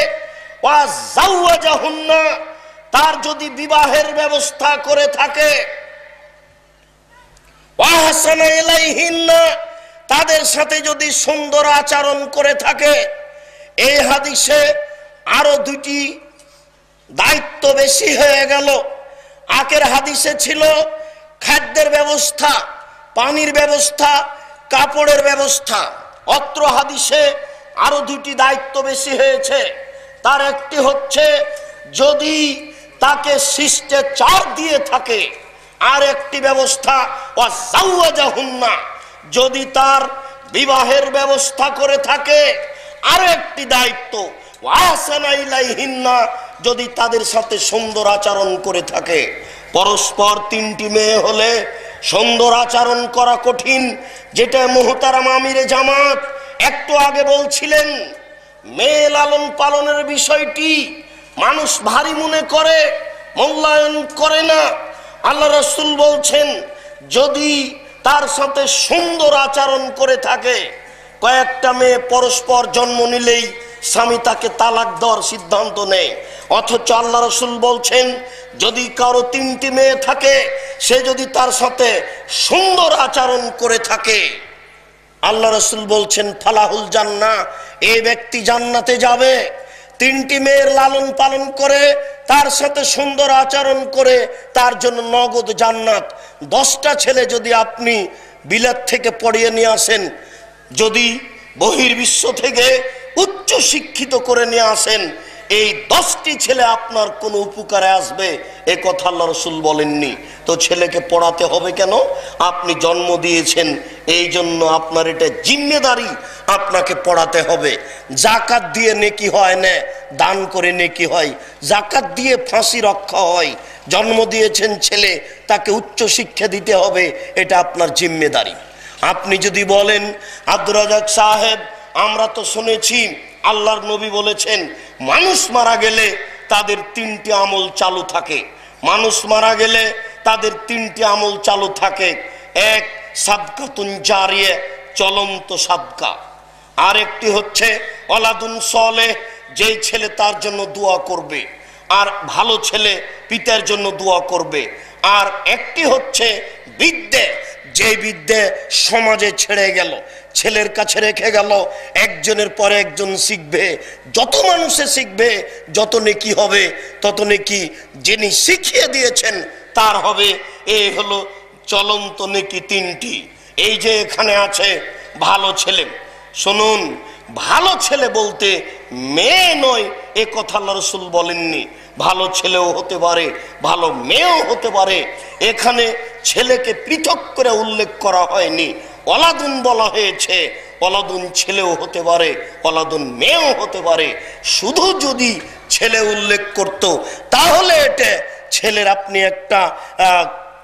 ওয়াজাওয়াজাহুন্না, তার যদি বিবাহের ব্যবস্থা করে থাকে, ওয়াহসানা ইলাইহিন্না, তাদের সাথে যদি সুন্দর আচরণ করে থাকে। এই হাদিসে আরো 2টি দায়িত্ব বেশি হয়ে গেল। আগের হাদিসে ছিল খাদ্যের ব্যবস্থা, পানির ব্যবস্থা, কাপড়ের ব্যবস্থা। অত্র হাদিসে আরো 2টি দায়িত্ব বেশি হয়েছে। তার একটি হচ্ছে যদি তাকে শিষ্টাচার দিয়ে থাকে, আর একটি ব্যবস্থা ওয়াজাওয়াজাহুন্না, যদি তার বিবাহের ব্যবস্থা করে থাকে। আর একটি দায়িত্ব ওয়াহসানা ইলাইহিন্না, যদি তাদের সাথে সুন্দর আচরণ করে থাকে। পরস্পর 3টি মেয়ে হলে সুন্দর আচরণ করা কঠিন, যেটা মুহতারাম আমিরে জামাত একটু আগে বলছিলেন। মেয়ে লালন পালনের বিষয়টি মানুষ ভারী মনে করে, মূল্যায়ন করে না। আল্লাহ রাসূল বলছেন, যদি তার সাথে সুন্দর আচরণ করে থাকে, কয়েকটা মেয়ে পরস্পর জন্ম নিলেই স্বামী তাকে তালাক দেওয়ার সিদ্ধান্ত নেয়, অথচ আল্লাহ রাসূল বলছেন যদি কারো 3টি মেয়ে থাকে, সে যদি তার সাথে সুন্দর আচরণ করে থাকে, আল্লাহ রাসূল বলছেন ফালাহুল জান্নাহ, এই ব্যক্তি জান্নাতে যাবে। 3টি মেয়ের লালন পালন করে, তার সাথে সুন্দর আচরণ করে, তার জন্য নগদ জান্নাত। 10টা ছেলে যদি আপনি বিলাত থেকে পড়িয়ে নিয়ে আসেন, যদি বহির্বিশ্ব থেকে উচ্চ শিক্ষিত করে নিয়ে আসেন, এই 10টি ছেলে আপনার কোন উপকারে আসবে এ কথা আল্লাহ রাসূল বলেননি। তো ছেলেকে পড়াতে হবে কেন? আপনি জন্ম দিয়েছেন, এই জন্য আপনার এটা জিম্মেদারি, আপনাকে পড়াতে হবে। যাকাত দিয়ে নেকি হয় না, দান করে নেকি হয়। যাকাত দিয়ে ফাঁসি রক্ষা হয়। জন্ম দিয়েছেন ছেলে, তাকে উচ্চ শিক্ষা দিতে হবে, এটা আপনার জিম্মেদারি। আপনি যদি বলেন আব্দুর রাজ্জাক সাহেব, আমরা তো শুনেছি আল্লাহর নবী বলেছেন মানুষ মারা গেলে তাদের 3টি আমল চালু থাকে। মানুষ মারা গেলে তাদের 3টি আমল চালু থাকে। এক, সাদকাতুন জারিয়া, চলন্ত সাদকা। আর একটি হচ্ছে ওয়ালাদুন সালেহ, যেই ছেলে তার জন্য দোয়া করবে, আর ভালো ছেলে পিতার জন্য দোয়া করবে। আর একটি হচ্ছে বিদ্যে, যে বিদ্যে সমাজে ছেড়ে গেল, ছেলের কাছে রেখে গেল, একজনের পরে একজন শিখবে। যত মানুষে শিখবে যত নেকি হবে, তত নেকি যিনি শিখিয়ে দিয়েছেন তার হবে। এই হলো চলন্ত নেকি 3টি। এই যে এখানে আছে ভালো ছেলে, শুনুন, ভালো ছেলে বলতে মেয়ে নয় এ কথা আল্লাহ রাসূল বলেননি। ভালো ছেলেও হতে পারে, ভালো মেয়েও হতে পারে। এখানে ছেলেকে পৃথক করে উল্লেখ করা হয়নি, ওয়ালাদুন বলা হয়েছে। ওয়ালাদুন ছেলেও হতে পারে, ওয়ালাদুন মেয়েও হতে পারে। শুধু যদি ছেলে উল্লেখ করত, তাহলে এটা ছেলের আপনি একটা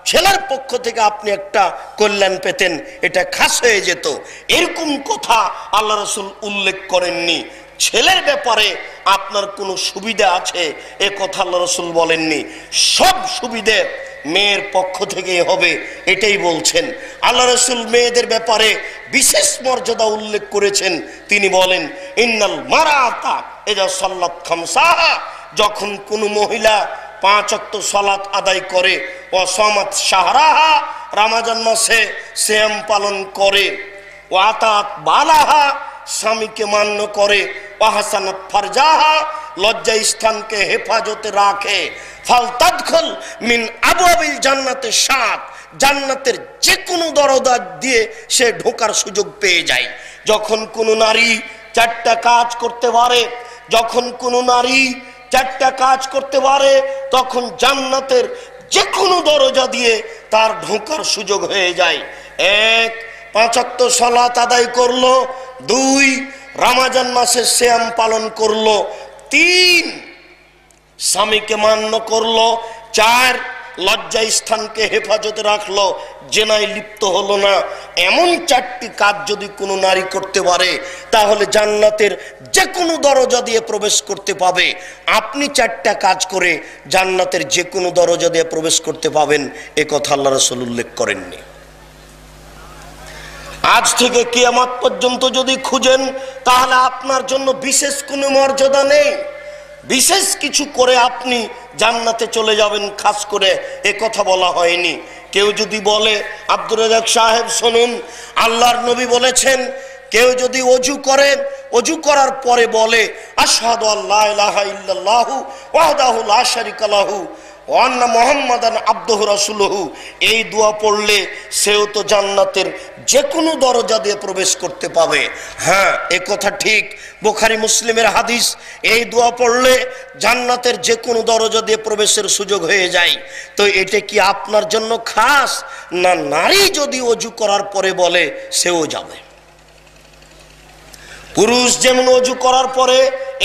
ছেলের পক্ষ থেকে আপনি একটা কল্যাণ পেতেন, এটা খাস হয়ে যেত। এরকম কথা আল্লাহ রাসূল উল্লেখ করেননি। ছেলের ব্যাপারে আপনার কোনো সুবিধা আছে এ কথা আল্লাহ রাসূল বলেননি। সব সুবিধে মেয়ের পক্ষ থেকেই হবে, এটাই বলছেন। আল্লাহ রাসূল মেয়েদের ব্যাপারে বিশেষ মর্যাদা উল্লেখ করেছেন। তিনি বলেন, ইন্নাল মারাতা ইযা সাল্লাত খামসাহা, যখন কোনো মহিলা 5 ওয়াক্ত সালাত আদায় করে, ও সামাত শাহরাহা, রমজান মাসে সিয়াম পালন করে, ও আতাত বালাহা, স্বামীকে মান্য করে, ও হাসানাত ফারজাহা, লজ্জা স্থানকে হেফাজতে রাখে, ফালতাদখুল মিন আবওয়াবিল জান্নাতে 7, জান্নাতের যে কোনো দরজা দিয়ে সে ঢোকার সুযোগ পেয়ে যায়। যখন কোনো নারী 4টা কাজ করতে পারে, যখন কোনো নারী 4টা কাজ করতে পারে, তখন জান্নাতের যে কোনো দরজা দিয়ে তার ঢোকার সুযোগ হয়ে যায়। 1, 5 ওয়াক্ত সালাত আদায় করলো, 2, রমজান মাসে সিয়াম পালন করলো, 3, স্বামীকে মান্য করলো, 4, লজ্জা স্থানকে হেফাজতে রাখলো, জেনায় লিপ্ত হলো না। এমন 4টি কাজ যদি কোনো নারী করতে পারে, তাহলে জান্নাতের যে কোনো দরজা দিয়ে প্রবেশ করতে পাবে। আপনি 4টা কাজ করে জান্নাতের যে কোনো দরজা দিয়ে প্রবেশ করতে পাবেন, এ কথা আল্লাহ রাসূল উল্লেখ করেননি। আজ থেকে কিয়ামত পর্যন্ত যদি খুঁজেন, তাহলে আপনার জন্য বিশেষ কোনো মর্যাদা নেই। বিশেষ কিছু করে আপনি জান্নাতে চলে যাবেন খাস করে, এ কথা বলা হয়নি। কেউ যদি বলে, আব্দুর রাজ্জাক সাহেব শুনুন, আল্লাহর নবী বলেছেন, কেউ যদি ওযু করে, ওযু করার পরে বলে আশহাদু আল্লা ইলাহা ইল্লাল্লাহু ওয়াহদাহু লা শারীকা লাহু ওয়া আন্না মুহাম্মাদান আবদুহু রাসূলুহু, এই দোয়া পড়লে সেও তো জান্নাতের যে কোনো দরজা দিয়ে প্রবেশ করতে পাবে। হ্যাঁ, এ কথা ঠিক, বুখারী মুসলিমের হাদিস। এই দোয়া পড়লে জান্নাতের যে কোনো দরজা দিয়ে প্রবেশের সুযোগ হয়ে যায়। তো এটা কি আপনার জন্য খাস, না নারী যদি ওযু করার পরে বলে সেও যাবে? পুরুষ যেমন ওযু করার পরে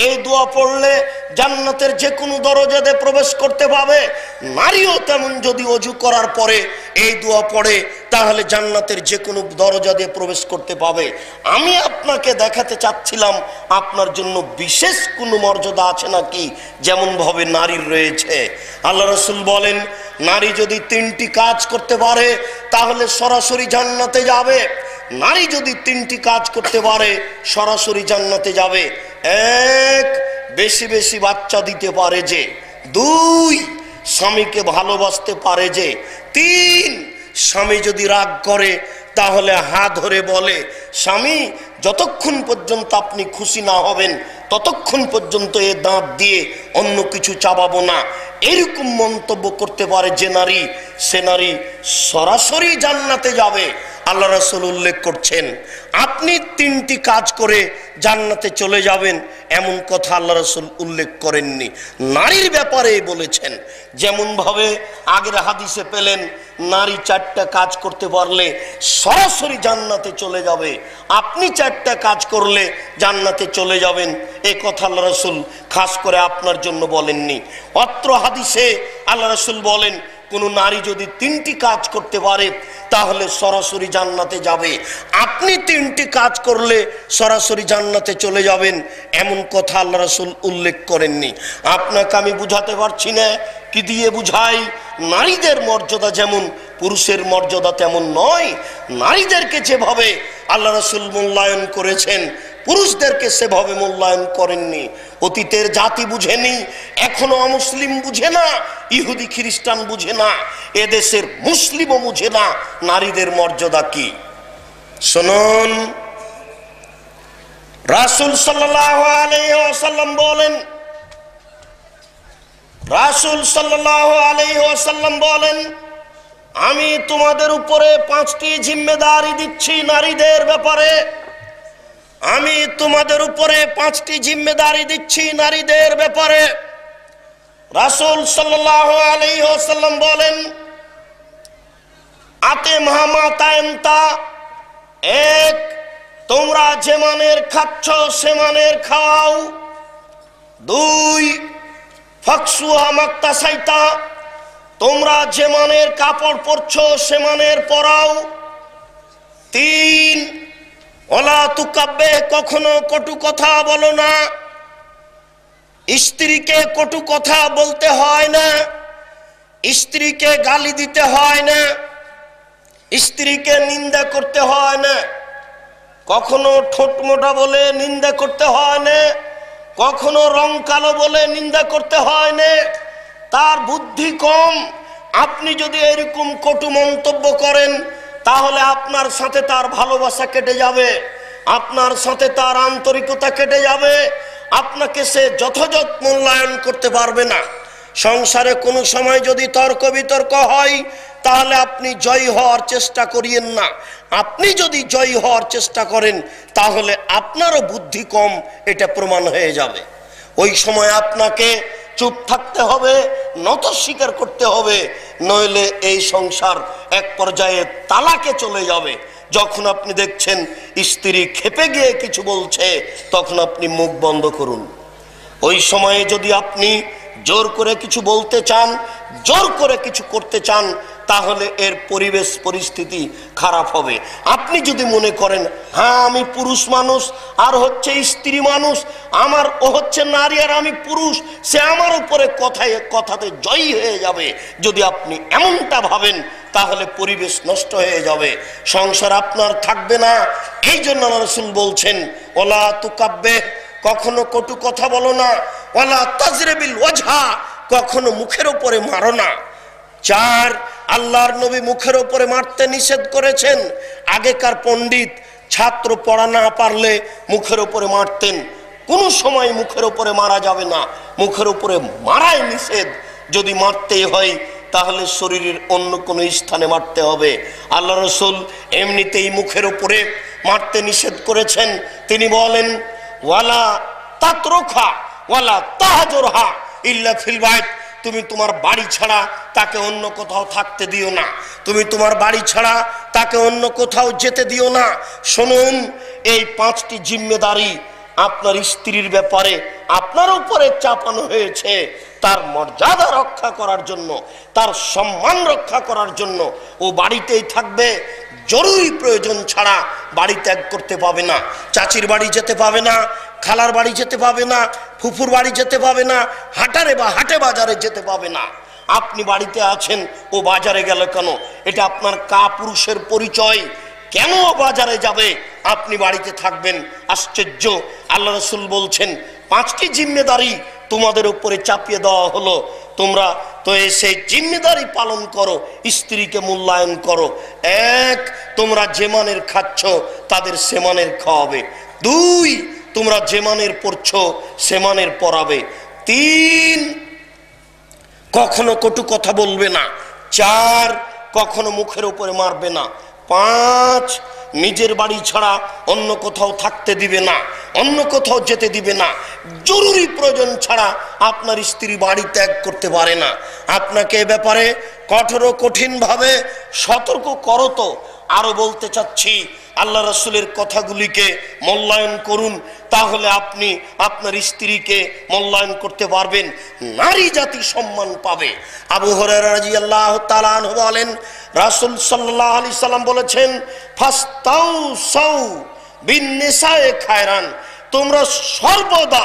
এই দোয়া পড়লে জান্নাতের যে কোনো দরজা দিয়ে প্রবেশ করতে পাবে, নারীও তেমন যদি ওযু করার পরে এই দোয়া পড়ে, তাহলে জান্নাতের যে কোনো দরজা দিয়ে প্রবেশ করতে পাবে। আমি আপনাকে দেখাতে চাচ্ছিলাম আপনার জন্য বিশেষ কোনো মর্যাদা আছে নাকি, যেমন ভাবে নারীর রয়েছে। আল্লাহ রাসূল বলেন, নারী যদি 3টি কাজ করতে পারে, তাহলে সরাসরি জান্নাতে যাবে। নারী যদি 3টি কাজ করতে পারে, সরাসরি জান্নাতে যাবে। 1, বেশি বেশি বাচ্চা দিতে পারে যে, 2, স্বামীকে ভালোবাসতে পারে যে, 3, স্বামী যদি রাগ করে তাহলে হাত ধরে বলে, স্বামী যতক্ষণ পর্যন্ত আপনি খুশি না হবেন ততক্ষণ পর্যন্ত এ দাঁত দিয়ে অন্য কিছু চাবাবো না। এরকম মন্তব্য করতে পারে যে নারী, সে নারী সরাসরি জান্নাতে যাবে। আল্লাহ রাসূল উল্লেখ করছেন, আপনি 3টি কাজ করে জান্নাতে চলে যাবেন, এমন কথা আল্লাহ রাসূল উল্লেখ করেননি। নারীর ব্যাপারে বলেছেন, যেমন ভাবে আগের হাদিসে পেলেন, নারী 4টা কাজ করতে পারলে সরাসরি জান্নাতে চলে যাবে। আপনি 4টা কাজ করলে জান্নাতে চলে যাবেন, এই কথা আল্লাহ রাসূল খাস করে আপনার জন্য বলেননি। অত্র হাদিসে আল্লাহ রাসূল বলেন, কোন নারী যদি 3টি কাজ করতে পারে তাহলে সরাসরি জান্নাতে যাবে। আপনি 3টি কাজ করলে সরাসরি জান্নাতে চলে যাবেন, এমন কথা আল্লাহ রাসূল উল্লেখ করেননি। আপনাকে আমি বুঝাতে পারছি না, কি দিয়ে বুঝাই? নারীদের মর্যাদা যেমন পুরুষের মর্যাদা তেমন নয়। নারীদেরকে যেভাবে আল্লাহ রাসূল মূল্যায়ন করেছেন, পুরুষদেরকে সেভাবে মূল্যায়ন করেননি। অতীতের জাতি বুঝেনি, এখনো অমুসলিম বুঝে না, ইহুদি খ্রিস্টান বুঝে না, এদেশের মুসলিমও বুঝে না নারীদের মর্যাদা কি। শুনুন, রাসূল সাল্লাল্লাহু আলাইহি ওয়াসাল্লাম বলেন, রাসূল সাল্লাল্লাহু আলাইহি ওয়াসাল্লাম বলেন, আমি তোমাদের উপরে 5টি জিম্মেদারি দিচ্ছি নারীদের ব্যাপারে। আমি তোমাদের উপরে 5টি জিম্মেদারি দিচ্ছি নারীদের ব্যাপারে। রাসূল সাল্লাল্লাহু আলাইহি ওয়াসাল্লাম বলেন, আতিমহা মা তাইমতা, 1, তোমরা যে মানের খাচ্ছ সে মানের খাও। 2, ফাকসুহা মাক্তাসাইতা, তোমরা যে মানের কাপড় পরছো সে মানের পরাও। 3 ওয়ালা তুকাব্বে, কখনো কটু কথা বলো না। স্ত্রীকে কটু কথা বলতে হয় না, স্ত্রীকে গালি দিতে হয় না, স্ত্রীকে নিন্দা করতে হয় না, কখনো ঠোঁট মোটা বলে নিন্দা করতে হয় না, কখনো রং কালো বলে নিন্দা করতে হয় না। তার বুদ্ধি কম, আপনি যদি এরকম কটু মন্তব্য করেন তাহলে আপনার সাথে তার ভালোবাসা কেটে যাবে, আপনার সাথে তার আন্তরিকতা কেটে যাবে, আপনাকে সে যথাযথ মূল্যায়ন করতে পারবে না। সংসারে কোনো সময় যদি তর্ক বিতর্ক হয় তাহলে আপনি জয়ী হওয়ার চেষ্টা করিয়েন না। আপনি যদি জয়ী হওয়ার চেষ্টা করেন তাহলে আপনারও বুদ্ধি কম, এটা প্রমাণ হয়ে যাবে। ওই সময় আপনাকে চুপ থাকতে হবে, নত স্বীকার করতে হবে, নইলে এই সংসার এক পর্যায়ে তালাকে চলে যাবে। যখন আপনি দেখছেন স্ত্রী খেপে গিয়ে কিছু বলছে তখন আপনি মুখ বন্ধ করুন। ওই সময়ে যদি আপনি জোর করে কিছু বলতে চান, জোর করে কিছু করতে চান, তাহলে এর পরিবেশ পরিস্থিতি খারাপ হবে। আপনি যদি মনে করেন হ্যাঁ আমি পুরুষ মানুষ আর হচ্ছে স্ত্রী মানুষ, আমার ও হচ্ছে নারী আর আমি পুরুষ, সে আমার উপরে কথাতে জয়ী হয়ে যাবে, যদি আপনি এমনটা ভাবেন তাহলে পরিবেশ নষ্ট হয়ে যাবে, সংসার আপনার থাকবে না। এই জন্য রাসূল বলছেন ওয়ালা তুকাব্বে, কখনো কটু কথা বলো না। ওয়ালা তাজরিবিল ওয়াজহা, কখনো মুখের উপরে মারো না। 4 আল্লাহর নবী মুখের উপরে মারতে নিষেধ করেছেন। আগেকার পণ্ডিত ছাত্র পড়া না পারলে মুখের উপরে মারতেন, কোনো সময় মুখের উপরে মারা যাবে না, মুখের উপরে মারাই নিষেধ। যদি মারতেই হয় তাহলে শরীরের অন্য কোনো স্থানে মারতে হবে। আল্লাহ রাসূল এমনিতেই মুখের উপরে মারতে নিষেধ করেছেন। তিনি বলেন ওয়ালা তাতরুখা ওয়ালা তাহজুরহা ইল্লা ফিল বাইত, তুমি তোমার বাড়ি ছাড়া তাকে অন্য কোথাও থাকতে দিও না, তুমি তোমার বাড়ি ছাড়া তাকে অন্য কোথাও যেতে দিও না। শুনুন, এই 5টি জিম্মেদারি আপনার স্ত্রীর ব্যাপারে আপনার উপরে চাপানো হয়েছে তার মর্যাদা রক্ষা করার জন্য, তার সম্মান রক্ষা করার জন্য। ও বাড়িতেই থাকবে, জরুরি প্রয়োজন ছাড়া বাড়ি ত্যাগ করতে পাবে না। চাচির বাড়ি যেতে পাবে না, খালার বাড়ি যেতে পাবে না, ফুফুর বাড়ি যেতে পাবে না, হাটে বাজারে যেতে পাবে না। আপনি বাড়িতে আছেন, ও বাজারে গেল কেন? এটা আপনার কাপুরুষের পরিচয়। কেন বাজারে যাবে? আপনি বাড়িতে থাকবেন। আশ্চর্য, আল্লাহ রাসূল বলছেন 5টি জিম্মেদারি তোমাদের উপরে চাপিয়ে দেওয়া হলো, তোমরা তো সেই জিম্মেদারি পালন করো, স্ত্রীকে মূল্যায়ন করো। 1 তোমরা যে মানের খাচ্ছ তাদের সে মানের খাওয়াবে। 2 তোমরা যে মানের পড়ছো সে মানের পড়াবে। 3 কখনো কটু কথা বলবে না। 4 কখনো মুখের উপরে মারবে না। 5 নিজের বাড়ি ছাড়া অন্য কোথাও থাকতে দিবে না, অন্য কোথাও যেতে দিবে না। জরুরি প্রয়োজন ছাড়া আপনার স্ত্রী বাড়ি ত্যাগ করতে পারে না। আপনাকে এ ব্যাপারে কঠিনভাবে সতর্ক করো। তো আরো বলতে চাচ্ছি, আল্লাহ রাসূলের কথাগুলিকে মূল্যায়ন করুন, তাহলে আপনি আপনার স্ত্রীকে মূল্যায়ন করতে পারবেন, নারী জাতি সম্মান পাবে। আবু হুরায়রা রাদিয়াল্লাহু তাআলা আনহু বলেন রাসূল সাল্লাল্লাহু আলাইহি সাল্লাম বলেছেন ফাস্তাউসাউ বিন্নিসায়ে খায়রান, তোমরা সর্বদা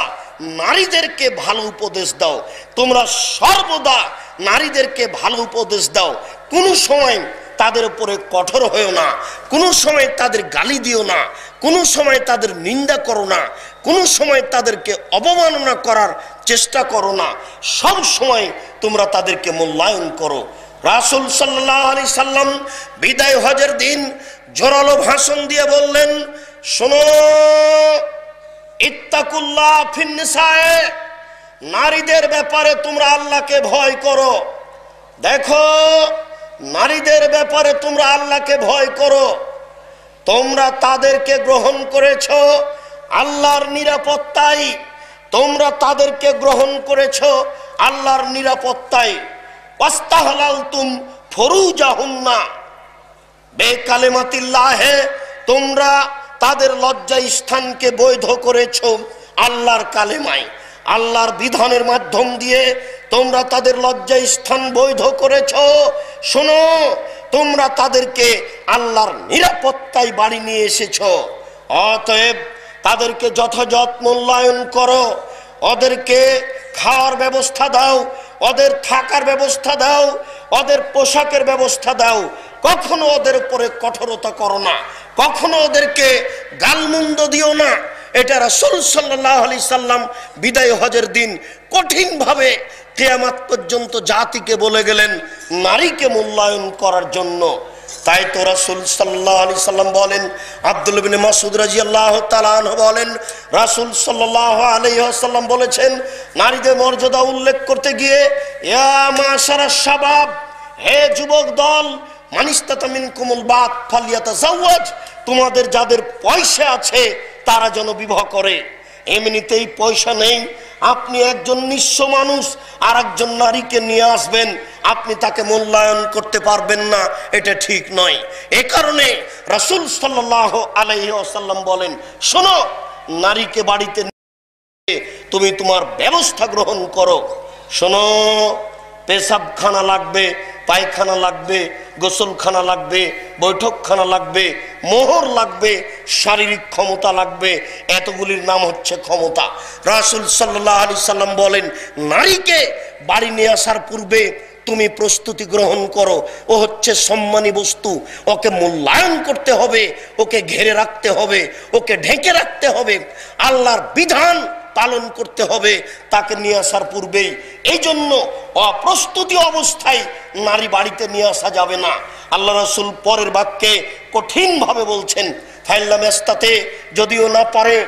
নারীদেরকে ভালো উপদেশ দাও, তোমরা সর্বদা নারীদেরকে ভালো উপদেশ দাও। কোনো সময় তাদের উপরে কঠোর হয়েও না, কোনো সময় তাদের গালি দিও না, কোনো সময় তাদের নিন্দা করো না, কোনো সময় তাদেরকে অবমাননা করার চেষ্টা করো না। সব সময় তোমরা তাদেরকে মূল্যায়ন করো। রাসূল সাল্লাল্লাহু আলাইহি সাল্লাম বিদায় হজের দিন জোরালো ভাষণ দিয়ে বললেন, শোনো, ইত্তাকুল্লাহ ফিন নিসায়ে, নারীদের ব্যাপারে তোমরা আল্লাহকে ভয় করো। দেখো, নারীদের ব্যাপারে তোমরা আল্লাহকে ভয় করো। তোমরা তাদেরকে গ্রহণ করেছো আল্লাহর নিরাপত্তায়, তোমরা তাদেরকে গ্রহণ করেছো আল্লাহর নিরাপত্তায়। ওয়াস্তাহলালতুম ফুরুজাহুন্না বেকালিমাতিল্লাহে, তোমরা তাদের লজ্জা স্থানকে বৈধ করেছো আল্লাহর কালেমায়, আল্লাহর বিধানের মাধ্যম দিয়ে তোমরা তাদের লজ্জা স্থান বৈধ করেছ। শোনো, তোমরা তাদেরকে আল্লাহর নিরাপত্তায় বাড়ি নিয়ে এসেছ। অতএব তাদেরকে যথাযথ মূল্যায়ন করো, ওদেরকে খাওয়ার ব্যবস্থা দাও, ওদের থাকার ব্যবস্থা দাও, ওদের পোশাকের ব্যবস্থা দাও। কখনো ওদের উপরে কঠোরতা করো না, কখনো ওদেরকে গালমন্দ দিও না। এটা রাসূল সাল্লাল্লাহু আলাইহি সাল্লাম বিদায় হজের দিন কঠিনভাবে কিয়ামত পর্যন্ত জাতিকে বলে গেলেন নারীকে মূল্যায়ন করার জন্য। তাই তো রাসূল সাল্লাল্লাহু আলাইহি সাল্লাম বলেন, আব্দুল্লাহ ইবনে মাসউদ রাদিয়াল্লাহু তাআলা আনহু বলেন, রাসূল সাল্লাল্লাহু আলাইহি ওয়াসাল্লাম বলেছেন, নারীদের মর্যাদা উল্লেখ করতে গিয়ে, ইয়া মাশারাশ শাবাব, হে যুবক দল, মানিস্তাতা মিনকুমুল বাত ফালিয়াতাজাওয়াজ, তোমাদের যাদের পয়সা আছে তারা যেন বিবাহ করে। এমনিতেই পয়সা নেই, আপনি একজন নিঃস্ব মানুষ আর একজন নারীকে নিয়ে আসবেন, আপনি তাকে মূল্যায়ন করতে পারবেন না, এটা ঠিক নয়। এ কারণে রাসূল সাল্লাল্লাহু আলাইহি ওয়াসাল্লাম বলেন, শোনো, নারীকে বাড়িতে নিয়ে তুমি তোমার ব্যবস্থা গ্রহণ করো। শোনো, পেশাবখানা লাগবে, পায়খানা লাগবে, গোসলখানা লাগবে, বৈঠকখানা লাগবে, মোহর লাগবে, শারীরিক ক্ষমতা লাগবে, এতগুলির নাম হচ্ছে ক্ষমতা। রাসূল সাল্লাল্লাহু আলাইহি সাল্লাম বলেন, নারীকে বাড়ি নিয়ে আসার পূর্বে তুমি প্রস্তুতি গ্রহণ করো। ও হচ্ছে সম্মানী বস্তু, ওকে মূল্যায়ন করতে হবে, ওকে ঘিরে রাখতে হবে, ওকে ঢেকে রাখতে হবে, আল্লাহর বিধান পালন করতে হবে তাকে নিয়ে আসার পূর্বেই। এই জন্য অপ্রস্তুতি অবস্থায় নারী বাড়িতে নিয়ে আসা যাবে না। আল্লাহ রাসূল পরের বাক্যে কঠিনভাবে বলছেন, ফাইল্লাম ইস্তাতে, যদিও না পারে,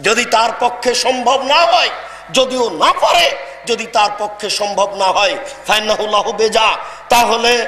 যদি তার পক্ষে সম্ভব না হয়, যদিও না পারে, যদি তার পক্ষে সম্ভব না হয়, ফাইন্নাহু লাহু বেজা, তাহলে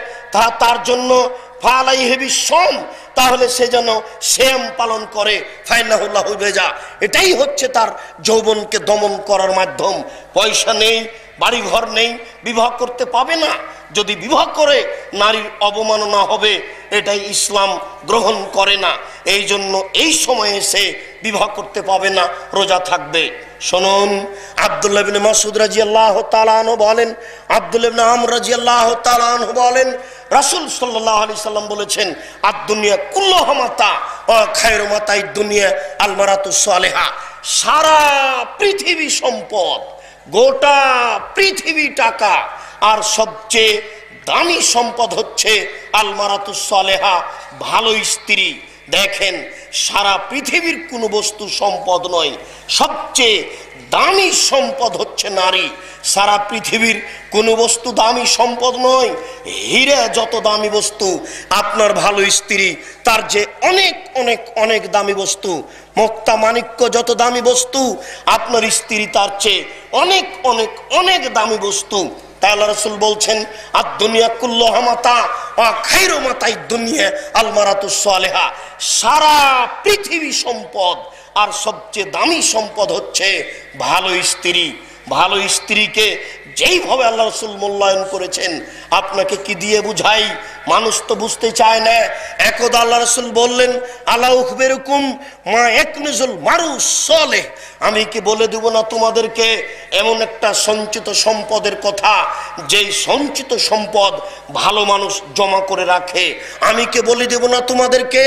তার জন্য ফালাইহি বিসম, তাহলে সে যেন শ্যাম পালন করে, ফাইন্নাহু লাহু বেজা। এটাই হচ্ছে তার যৌবনকে দমন করার মাধ্যম। পয়সা নেই, বাড়ি ঘর নেই, বিবাহ করতে পাবে না। যদি বিবাহ করে নারীর অবমাননা হবে, এটাই ইসলাম গ্রহণ করে না। এই জন্য এই সময়ে সে বিবাহ করতে পাবে না, রোজা থাকবে। শুনুন, আব্দুল্লাহ ইবনে মাসউদ রাদিয়াল্লাহু তাআলা আনহু বলেন, আব্দুল্লাহ ইবনে আমর রাদিয়াল্লাহু তাআলা আনহু বলেন, রাসূল সাল্লাল্লাহু আলাইহি সাল্লাম বলেছেন, আদ-দুনিয়া কুল্লুহা মাতা ওয়া খায়রু মাতাইদ দুনিয়া আল মারাতু সালেহা। সারা পৃথিবী সম্পদ, গোটা পৃথিবী টাকা, আর সবচেয়ে দামি সম্পদ হচ্ছে আল মারাতু সালেহা, ভালো স্ত্রী। দেখেন, সারা পৃথিবীর কোনো বস্তু সম্পদ নয়, সবচেয়ে দামি সম্পদ হচ্ছে নারী। সারা পৃথিবীর কোনো বস্তু দামি সম্পদ নয়। হীরা যত দামি বস্তু, আপনার ভালো স্ত্রী তার যে অনেক অনেক অনেক দামি বস্তু। মুক্তা মাণিক্য যত দামি বস্তু, আপনার স্ত্রী তার চেয়ে অনেক অনেক অনেক দামি বস্তু। তাই আল্লাহ রাসূল বলছেন, আদ-দুনিয়া কুল্লুহা মাতা ওয়া খায়রু মাতাইদ দুনিয়া আল মারাতুস সালেহা। সারা পৃথিবী সম্পদ, আর সবচেয়ে দামি সম্পদ হচ্ছে ভালো স্ত্রী। ভালো স্ত্রীকে যেইভাবে আল্লাহ রাসূল মূল্যায়ন করেছেন, আপনাকে কি দিয়ে বুঝাই? মানুষ তো বুঝতে চায় না। একদা আল্লাহ রাসূল বললেন, আলা উখবিরুকুম মা ইয়াকনুজুল মারুস সালেহ, আমি কি বলে দেব না তোমাদেরকে এমন একটা সঞ্চিত সম্পদের কথা, যেই সঞ্চিত সম্পদ ভালো মানুষ জমা করে রাখে? আমি কি বলে দেব না তোমাদেরকে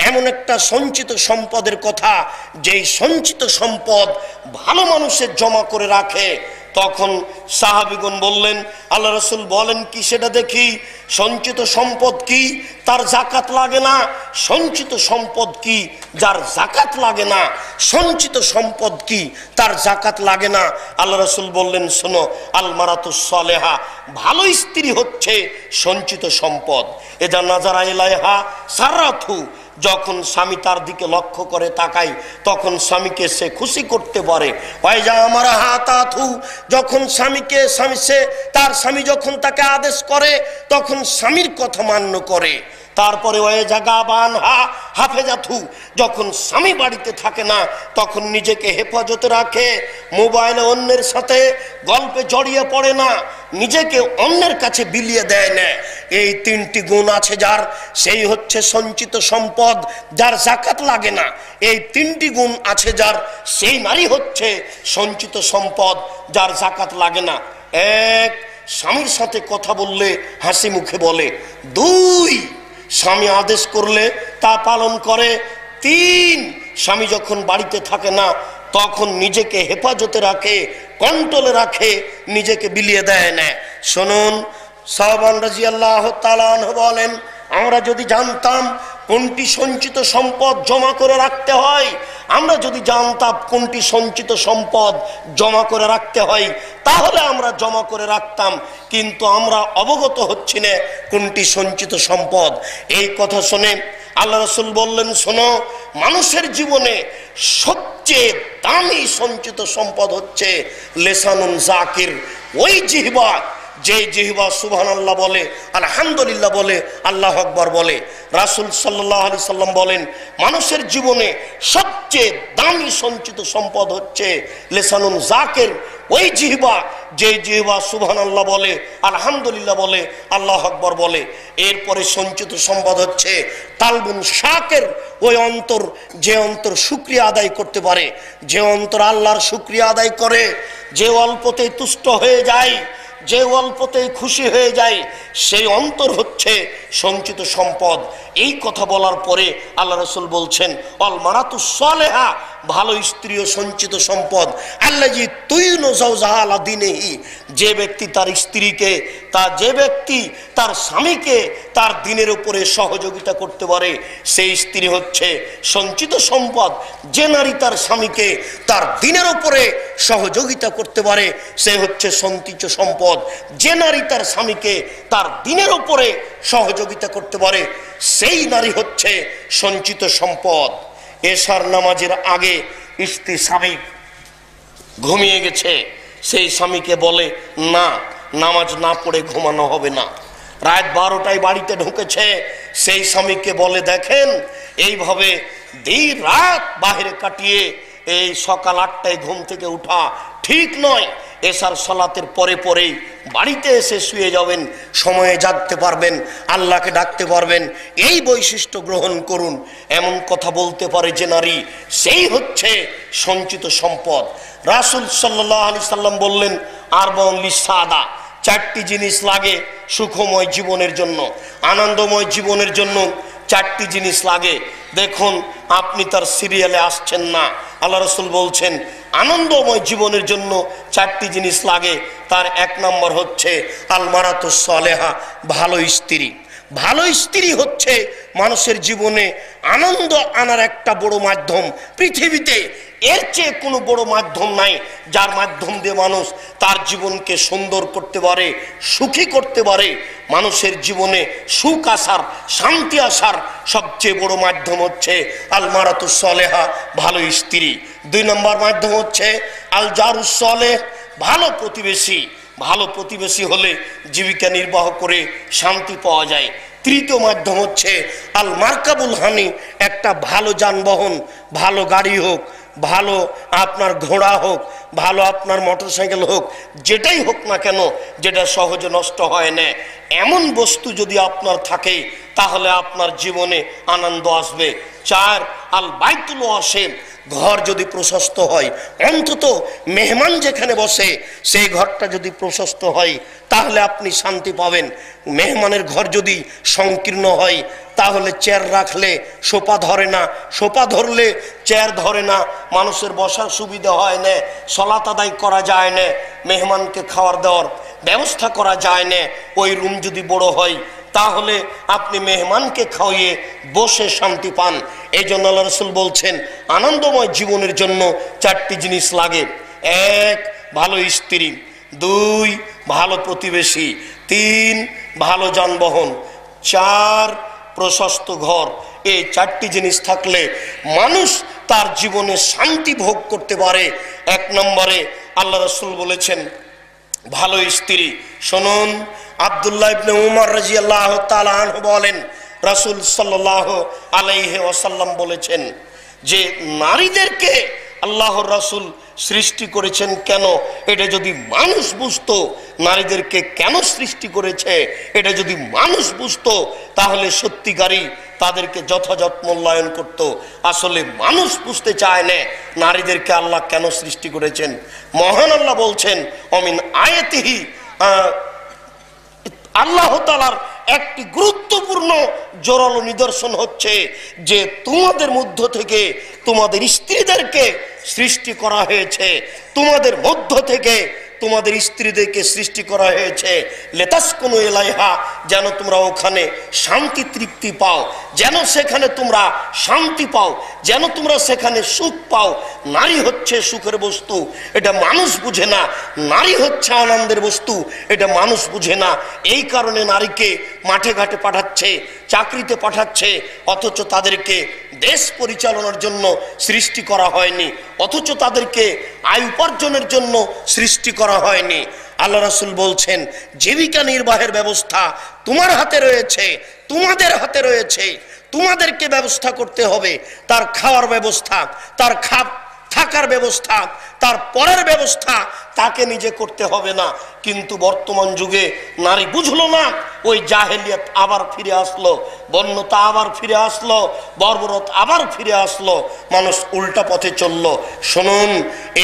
এমন একটা সঞ্চিত সম্পদের কথা, যেই সঞ্চিত সম্পদ ভালো মানুষের জমা করে রাখে? তখন সাহাবীগণ বললেন, আল্লাহ রাসূল বলেন কি সেটা দেখি। সঞ্চিত সম্পদ কি? তার যাকাত লাগে না। সঞ্চিত সম্পদ কি? যার যাকাত লাগে না। সঞ্চিত সম্পদ কি? তার যাকাত লাগে না। আল্লাহ রাসূল বললেন, শোনো, আল মারাতুস সালেহা, ভালো স্ত্রী হচ্ছে সঞ্চিত সম্পদ। এজা নাজারা ইলাইহা সারাতু, যখন স্বামী তার দিকে লক্ষ্য করে তাকায়, তখন স্বামীকে সে খুশি করতে পারে। ওয়াইজা আমারা হাতাথু, যখন তার স্বামী যখন তাকে আদেশ করে, তখন স্বামীর কথা মান্য করে। তারপরে ওয়ে জাগাবান হাফেজাথু, যখন স্বামী বাড়িতে থাকে না, তখন নিজেকে হেফাজতে রাখে। মোবাইলে অন্যের সাথে গল্পে জড়িয়ে পড়ে না, নিজেকে অন্যের কাছে বিলিয়ে দেয় না। এই তিনটি গুণ আছে যার, সেই হচ্ছে সঞ্চিত সম্পদ, যার যাকাত লাগে না। এই তিনটি গুণ আছে যার, সেই নারী হচ্ছে সঞ্চিত সম্পদ, যার যাকাত লাগে না। এক, স্বামীর সাথে কথা বললে হাসি মুখে বলে। দুই, স্বামী আদেশ করলে তা পালন করে। তিন, স্বামী যখন বাড়িতে থাকে না তখন নিজেকে হেফাজতে রাখে, কন্ট্রোলে রাখে, নিজেকে বিলিয়ে দেয় না। শুনুন, সাহাবান রাদিয়াল্লাহু তাআলা আনহু বলেন, আমরা যদি জানতাম কোনটি সঞ্চিত সম্পদ জমা করে রাখতে হয়, আমরা যদি জানতাম কোনটি সঞ্চিত সম্পদ জমা করে রাখতে হয়, তাহলে আমরা জমা করে রাখতাম, কিন্তু আমরা অবগত হচ্ছি না কোনটি সঞ্চিত সম্পদ। এই কথা শুনে আল্লাহ রাসূল বললেন, শোনো, মানুষের জীবনে সবচেয়ে দামি সঞ্চিত সম্পদ হচ্ছে লিসানুন যাকির, ওই জিহ্বা, যে জিহ্বা সুবহানাল্লাহ বলে, আলহামদুলিল্লাহ বলে, আল্লাহু আকবার বলে। রাসূল সাল্লাল্লাহু আলাইহি সাল্লাম বলেন, মানুষের জীবনে সবচেয়ে দামি সঞ্চিত সম্পদ হচ্ছে লিসানুন যাকির, ওই জিহ্বা, যে জিহ্বা সুবহানাল্লাহ বলে, আলহামদুলিল্লাহ বলে, আল্লাহু আকবার বলে। এরপরে সঞ্চিত সম্পদ হচ্ছে কালবুন শাকির, ওই অন্তর, যে অন্তর শুকরিয়া আদায় করতে পারে, যে অন্তর আল্লাহর শুকরিয়া আদায় করে, যে অল্পতেই তুষ্ট হয়ে যায়, যে অল্পতেই খুশি হয়ে যায়, সেই অন্তর হচ্ছে সঞ্চিত সম্পদ। এই কথা বলার পরে আল্লাহ রাসূল বলছেন, আল মারাতুস সালেহা, ভালো স্ত্রীও সঞ্চিত সম্পদ। আল্লাজি তুইনু যাওজাহা আলা দীনিহি, যে ব্যক্তি তার স্ত্রীকে, যে ব্যক্তি তার স্বামীকে তার দিনের উপরে সহযোগিতা করতে পারে, সেই স্ত্রী হচ্ছে সঞ্চিত সম্পদ। যে নারী তার স্বামীকে তার দিনের উপরে সহযোগিতা করতে পারে, সে হচ্ছে সঞ্চিত সম্পদ। যে নারী তার স্বামীকে তার দিনের উপরে সহযোগিতা করতে পারে, সেই নারী হচ্ছে সঞ্চিত সম্পদ। এশার নামাজের আগে স্ত্রী, স্বামী ঘুমিয়ে গেছে, সেই স্বামীকে বলে, না, নামাজ না পড়ে ঘুমানো হবে না। রাত 12টায় বাড়িতে ঢুকেছে, সেই স্বামীকে বলে, দেখেন, এইভাবে দিন রাত বাহিরে কাটিয়ে এই সকাল 8টায় ঘুম থেকে উঠা ঠিক নয়। এশার সালাতের পরে পরেই বাড়িতে এসে শুয়ে যাবেন, সময়ে জাগতে পারবেন, আল্লাহকে ডাকতে পারবেন, এই বৈশিষ্ট্য গ্রহণ করুন। এমন কথা বলতে পারে যে নারী, সেই হচ্ছে সঞ্চিত সম্পদ। রাসূল সাল্লাল্লাহু আলাইহি সাল্লাম বললেন, আরবাউন লিসাদা, 4টি জিনিস লাগে সুখময় জীবনের জন্য, আনন্দময় জীবনের জন্য 4টি জিনিস লাগে। দেখুন, আপনি তার সিরিয়ালে আসছেন না। আল্লাহ রাসূল বলছেন, আনন্দময় জীবনের জন্য 4টি জিনিস লাগে। তার 1 নম্বর হচ্ছে আল মারাতুস সালেহা, ভালো স্ত্রী। ভালো স্ত্রী হচ্ছে মানুষের জীবনে আনন্দ আনার একটা বড় মাধ্যম। পৃথিবীতে এর চেয়ে কোনো বড় মাধ্যম নাই, যার মাধ্যম দিয়ে মানুষ তার জীবনকে সুন্দর করতে পারে, সুখী করতে পারে। মানুষের জীবনে সুখ আসার, শান্তি আসার সবচেয়ে বড় মাধ্যম হচ্ছে আল মারাতুস সালেহা, ভালো স্ত্রী। 2 নম্বর মাধ্যম হচ্ছে আল জারুস সালেহ, ভালো প্রতিবেশী। ভালো প্রতিবেশী হলে জীবিকা নির্বাহ করে শান্তি পাওয়া যায়। 3য় মাধ্যম হচ্ছে আল মারকাবুল হানি, একটা ভালো যানবাহন, ভালো গাড়ি হোক, ভালো আপনার ঘোড়া হোক, ভালো আপনার মোটরসাইকেল হোক, যেটাই হোক না কেন, যেটা সহজে নষ্ট হয় না, এমন বস্তু যদি আপনার থাকে, তাহলে আপনার জীবনে আনন্দ আসবে। 4 আল বাইতুল ওয়াসিম, ঘর যদি প্রশস্ত হয়, অন্তত মেহমান যেখানে বসে সেই ঘরটা যদি প্রশস্ত হয়, তাহলে আপনি শান্তি পাবেন। মেহমানের ঘর যদি সংকীর্ণ হয়, তাহলে চেয়ার রাখলে সোফা ধরে না, সোফা ধরলে চেয়ার ধরে না, মানুষের বসার সুবিধা হয় না, সালাত আদায় করা যায় না, মেহমানকে খাওয়ার দেওয়ার ব্যবস্থা করা যায় না। ওই রুম যদি বড় হয়, তাহলে আপনি মেহমানকে খাওয়িয়ে বসে শান্তি পান। এই জন্য আল্লাহ রাসূল বলছেন, আনন্দময় জীবনের জন্য 4টি জিনিস লাগে। 1 ভালো স্ত্রী, 2 ভালো প্রতিবেশী, 3 ভালো যানবাহন, 4 প্রশস্ত ঘর। এই 4টি জিনিস থাকলে মানুষ তার জীবনে শান্তি ভোগ করতে পারে। 1 নম্বরে আল্লাহ রাসূল বলেছেন ভালো স্ত্রী। শুনুন, আব্দুল্লাহ ইবনে উমর রাদিয়াল্লাহু তাআলা আনহু বলেন, রাসূল সাল্লাল্লাহু আলাইহি ওয়াসাল্লাম বলেছেন যে নারীদেরকে আল্লাহর রাসূল সৃষ্টি করেছেন কেন, এটা যদি মানুষ বুঝতো, নারীদেরকে কেন সৃষ্টি করেছে এটা যদি মানুষ বুঝতো, তাহলে সত্যিকারই তাদেরকে যথাযথ মূল্যায়ন করত। আসলে মানুষ বুঝতে চায় না নারীদেরকে আল্লাহ কেন সৃষ্টি করেছেন। মহান আল্লাহ বলছেন, অমিন আয়াতিহি, আল্লাহ তাআলার একটি গুরুত্বপূর্ণ জোরালো নিদর্শন হচ্ছে যে তোমাদের মধ্য থেকে তোমাদের স্ত্রীদেরকে সৃষ্টি করা হয়েছে, তোমাদের মধ্য থেকে তোমাদের স্ত্রীদেরকে সৃষ্টি করা হয়েছে লেতাসকুনু ইলাইহা, যেন তোমরা ওখানে শান্তি তৃপ্তি পাও, যেন সেখানে তোমরা শান্তি পাও, যেন তোমরা সেখানে সুখ পাও। নারী হচ্ছে সুখের বস্তু, এটা মানুষ বুঝে না। নারী হচ্ছে আনন্দের বস্তু, এটা মানুষ বুঝে না। এই কারণে নারীকে মাঠে ঘাটে পাঠাচ্ছে, চাকরিতে পাঠাচ্ছে, অথচ তাদেরকে দেশ পরিচালনার জন্য সৃষ্টি করা হয়নি, অথচ তাদেরকে আয় উপার্জনের জন্য সৃষ্টি করা হয়নি। আল্লাহ রাসূল বলছেন, জীবিকা নির্বাহের ব্যবস্থা তোমার হাতে রয়েছে, তোমাদের হাতে রয়েছে, তোমাদেরকে ব্যবস্থা করতে হবে। তার খাওয়ার ব্যবস্থা, তার থাকার ব্যবস্থা, তার পরের ব্যবস্থা তাকে নিজে করতে হবে না। কিন্তু বর্তমান যুগে নারী বুঝলো না, ওই জাহেলিয়াত আবার ফিরে আসলো, বন্যতা আবার ফিরে আসলো, বর্বরত আবার ফিরে আসলো, মানুষ উল্টা পথে চললো। শুনুন,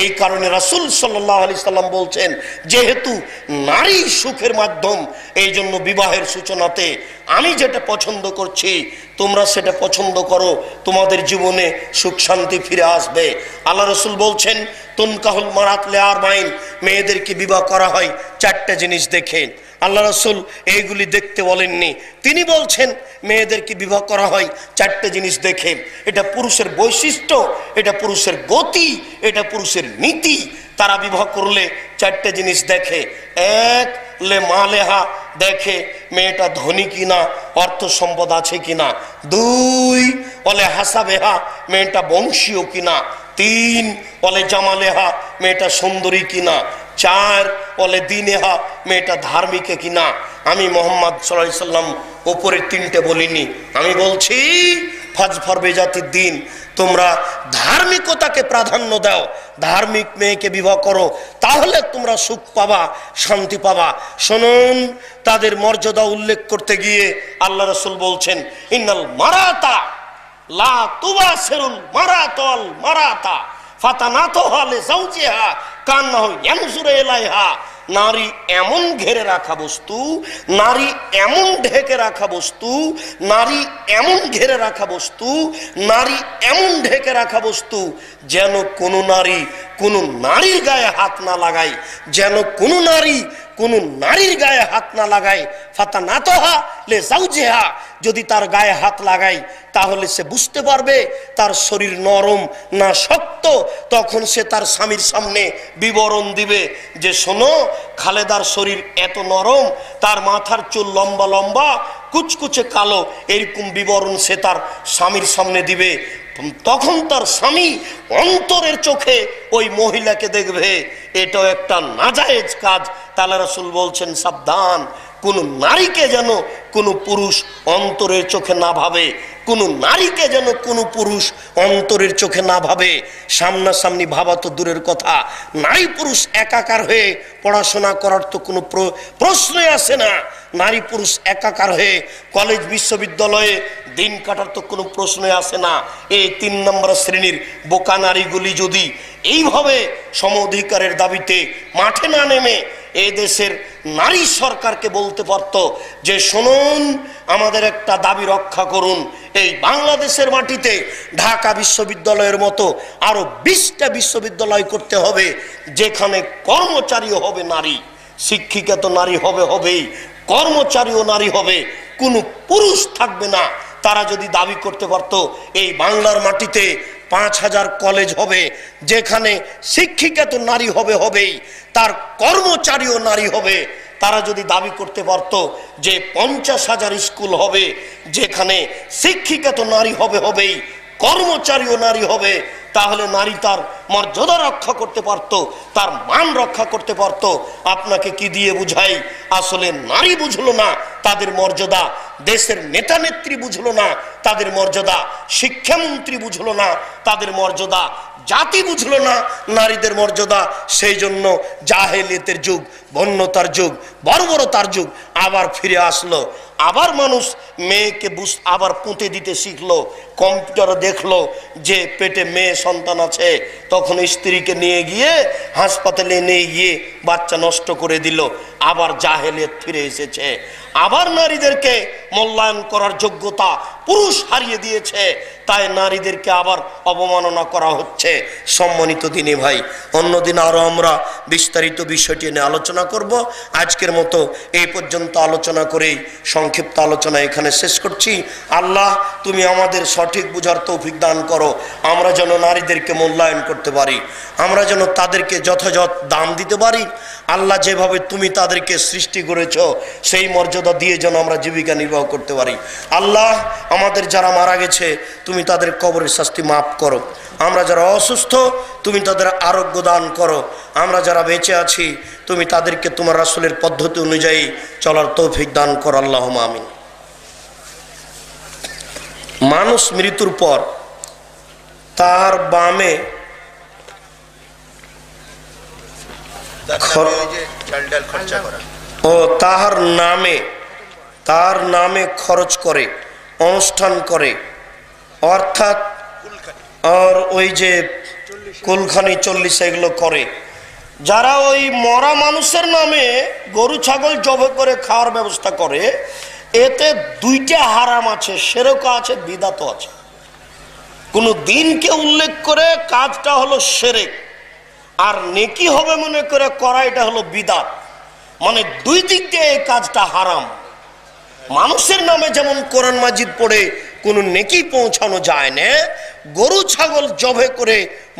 এই কারণে রাসূল সাল্লাল্লাহু আলাইহি সাল্লাম বলছেন, যেহেতু নারী সুখের মাধ্যম, এই জন্য বিবাহের সূচনাতে আমি যেটা পছন্দ করছি তোমরা সেটা পছন্দ করো, তোমাদের জীবনে সুখ শান্তি ফিরে আসবে। আল্লাহ রাসূল বলছেন, তুনকাহুল মারাত লিআরবাইন, মেয়েদেরকে বিবাহ করা হয় চারটা জিনিস দেখে। আল্লাহ রাসূল এইগুলি দেখতে বলেননি, তিনি বলছেন মেয়েদেরকে বিবাহ করা হয় চারটে জিনিস দেখে। এটা পুরুষের বৈশিষ্ট্য, এটা পুরুষের গতি, এটা পুরুষের নীতি। তারা বিবাহ করলে চারটে জিনিস দেখে। এক, লে মালেহা, দেখে মেয়েটা ধনী কিনা, অর্থ সম্পদ আছে কিনা। দুই, অলে হাসাবেহা, মেয়েটা বংশীয় কিনা। তিন, অলে জামালেহা, মেয়েটা সুন্দরী কিনা। চার, অলে দিনেহা, মেয়েটা ধার্মিক কিনা। আমি মুহাম্মদ সাল্লাল্লাহু আলাইহি সাল্লাম উপরের তিনটে বলিনি, আমি বলছি ফাজফার বেজাতির দিন, তোমরা ধার্মিকতাকে প্রাধান্য দাও, ধার্মিক মেয়েকে বিবাহ করো, তাহলে তোমরা সুখ পাবা, শান্তি পাবা। শুনুন, তাদের মর্যাদা উল্লেখ করতে গিয়ে আল্লাহ রাসূল বলছেন, ইন্নাল মারাতা লা তুবাসিরুল মারাতাল মারাতা ফাতানাতুহা লিজাওজিহা কান্নাহু ইয়ানজুরু ইলাইহা। নারী এমন ঘেরে রাখা বস্তু, নারী এমন ঢেকে রাখা বস্তু, নারী এমন ঘেরে রাখা বস্তু, নারী এমন ঢেকে রাখা বস্তু, যেন কোনো নারী কোনো নারীর গায়ে হাত না লাগায়, যেন কোনো নারী কোনো নারীর গায়ে হাত না লাগায়। ফাতানাতুহা লিজাওজিহা, যদি তার গায়ে হাত লাগায় তাহলে সে বুঝতে পারবে তার শরীর নরম না শক্ত। তখন সে তার স্বামীর সামনে বিবরণ দিবে যে, শোনো, খালেদার শরীর এত নরম, তার মাথার চুল লম্বা লম্বা, কুচকুচে কালো, এরকম বিবরণ সে তার স্বামীর সামনে দিবে। তখন তার স্বামী অন্তরের চোখে ওই মহিলাকে দেখবে। এটাও একটা নাজায়েজ কাজ। তাআলা রাসূল বলছেন, সাবধান, কোন নারীকে যেন কোনো পুরুষ অন্তরের চোখে না ভাবে, কোনো নারীকে যেন কোনো পুরুষ অন্তরের চোখে না ভাবে। সামনাসামনি ভাবা তো দূরের কথা, নারী পুরুষ একাকার হয়ে পড়াশোনা করার তো কোনো প্রশ্নই আসে না। নারী পুরুষ একাকার হয়ে কলেজ বিশ্ববিদ্যালয়ে দিন কাটার তো কোনো প্রশ্নই আসে না। এই ৩ নম্বর শ্রেণীর বোকা নারীগুলি যদি এইভাবে সম অধিকারের দাবিতে মাঠে না নেমে এই দেশের নারী সরকারকে বলতে পারত যে, শুনুন, আমাদের একটা দাবি রক্ষা করুন, এই বাংলাদেশের মাটিতে ঢাকা বিশ্ববিদ্যালয়ের মতো আরো 20টা বিশ্ববিদ্যালয় করতে হবে, যেখানে কর্মচারীও হবে নারী, শিক্ষিকা তো নারী হবেই, কর্মচারীও নারী হবে, কোনো পুরুষ থাকবে না। তারা যদি দাবি করতে পারত এই বাংলার মাটিতে 5000 কলেজ হবে, যেখানে শিক্ষিকা তো নারী হবেই, তার কর্মচারীও নারী হবে। তারা যদি দাবি করতে পারত যে 50,000 স্কুল হবে, যেখানে শিক্ষিকা তো নারী হবেই, কর্মচারীও নারী হবে, তাহলে নারী তার মর্যাদা রক্ষা করতে পারত, তার মান রক্ষা করতে পারত। আপনাকে কি দিয়ে বুঝাই? আসলে নারী বুঝলো না তাদের মর্যাদা, দেশের নেতা নেত্রী বুঝলো না তাদের মর্যাদা, শিক্ষামন্ত্রী বুঝলো না তাদের মর্যাদা, জাতি বুঝলো না নারীদের মর্যাদা। সেই জন্য জাহেলিয়াতের যুগ, বন্যতার যুগ, বর্বরতার যুগ আবার ফিরে আসলো। আবার মানুষ মেয়েকে আবার পুঁতে দিতে শিখলো। কম্পিউটারে দেখলো যে পেটে মেয়ে সন্তান আছে, তখন স্ত্রীকে নিয়ে গিয়ে হাসপাতালে নিয়ে গিয়ে বাচ্চা নষ্ট করে দিল। আবার জাহেলিয়াত ফিরে এসেছে। আবার নারীদেরকে মূল্যায়ন করার যোগ্যতা পুরুষ হারিয়ে দিয়েছে, তাই নারীদেরকে আবার অবমাননা করা হচ্ছে। সম্মানিত দিনী ভাই, অন্যদিন আরো আমরা বিস্তারিত বিষয়টি নিয়ে আলোচনা করব। আজকের মতো এই পর্যন্ত আলোচনা করেই সংক্ষিপ্ত আলোচনা এখানে শেষ করছি। আল্লাহ, তুমি আমাদের সঠিক বুঝার তৌফিক দান করো। আমরা যেন নারীদেরকে মূল্যায়ন করতে পারি, আমরা যেন তাদেরকে যথাযথ দাম দিতে পারি। আল্লাহ, যেভাবে তুমি তাদেরকে সৃষ্টি করেছ সেই মর্যাদা দিয়ে যেন আমরা জীবিকা নির্বাহ করতে পারি। আল্লাহ, আমাদের যারা মারা গেছে তুমি তাদের কবরের শাস্তি মাফ করো। আমরা যারা অসুস্থ তুমি তাদের আরোগ্য দান করো। আমরা যারা বেঁচে আছি তুমি তাদেরকে তোমার রাসূলের পদ্ধতি অনুযায়ী চলার তৌফিক দান করো। আল্লাহুম্মা আমিন। মানুষ মৃত্যুর পর তার বামে তার নামে খরচ করে, অনুষ্ঠান করে, অর্থাৎ আর ওই যে কুলখানি 40 এগুলো করে। যারা ওই মরা মানুষের নামে গরু ছাগল জবাই করে খাওয়ার ব্যবস্থা করে, এতে দুইটা হারাম আছে, শিরক আছে, বিদআত আছে। কোন দিনকে উল্লেখ করে কাজটা হলো শিরক, আর নেকি হবে মনে করে করা এটা হলো বিদআত। মানে দুই দিক দিয়ে এই কাজটা হারাম। মানুষের নামে যেমন কোরআন মাজিদ পড়ে কোনো নেকি পৌঁছানো যায় না, গরু ছাগল জবাই করে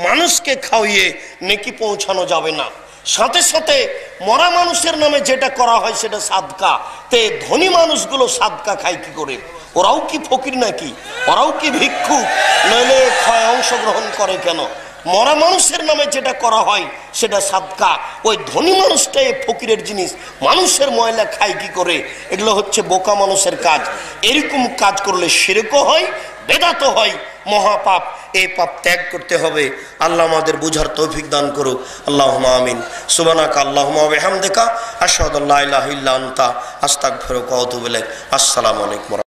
মানুষকে খাওয়িয়ে নেকি পৌঁছানো যাবে না। সাথে সাথে মরা মানুষের নামে যেটা করা হয় সেটা সাদকা। তে ধনী মানুষগুলো সাদকা খায় কি করে? ওরাও কি ফকির নাকি? ওরাও কি ভিক্ষুক? নইলে ক্ষয় অংশগ্রহণ করে কেন? মরা মানুষের নামে যেটা করা হয় সেটা সাদকা। ওই ধনী মানুষটাই ফকিরের জিনিস, মানুষের ময়লা খায় কি করে? এগুলো হচ্ছে বোকা মানুষের কাজ। এরকম কাজ করলে শিরকও হয়, বেদাতও হয়, মহাপাপ। এই পাপ ত্যাগ করতে হবে। আল্লাহ আমাদের বুঝার তৌফিক দান করুক। আল্লাহুম্মা আমিন। সুবহানাকা আল্লাহুম্মা ওয়া বিহামদিকা আশহাদু আল্লা ইলাহা ইল্লা আনতা আস্তাগফিরুকা ওয়া আতুবু ইলাইক। আসসালামু আলাইকুম।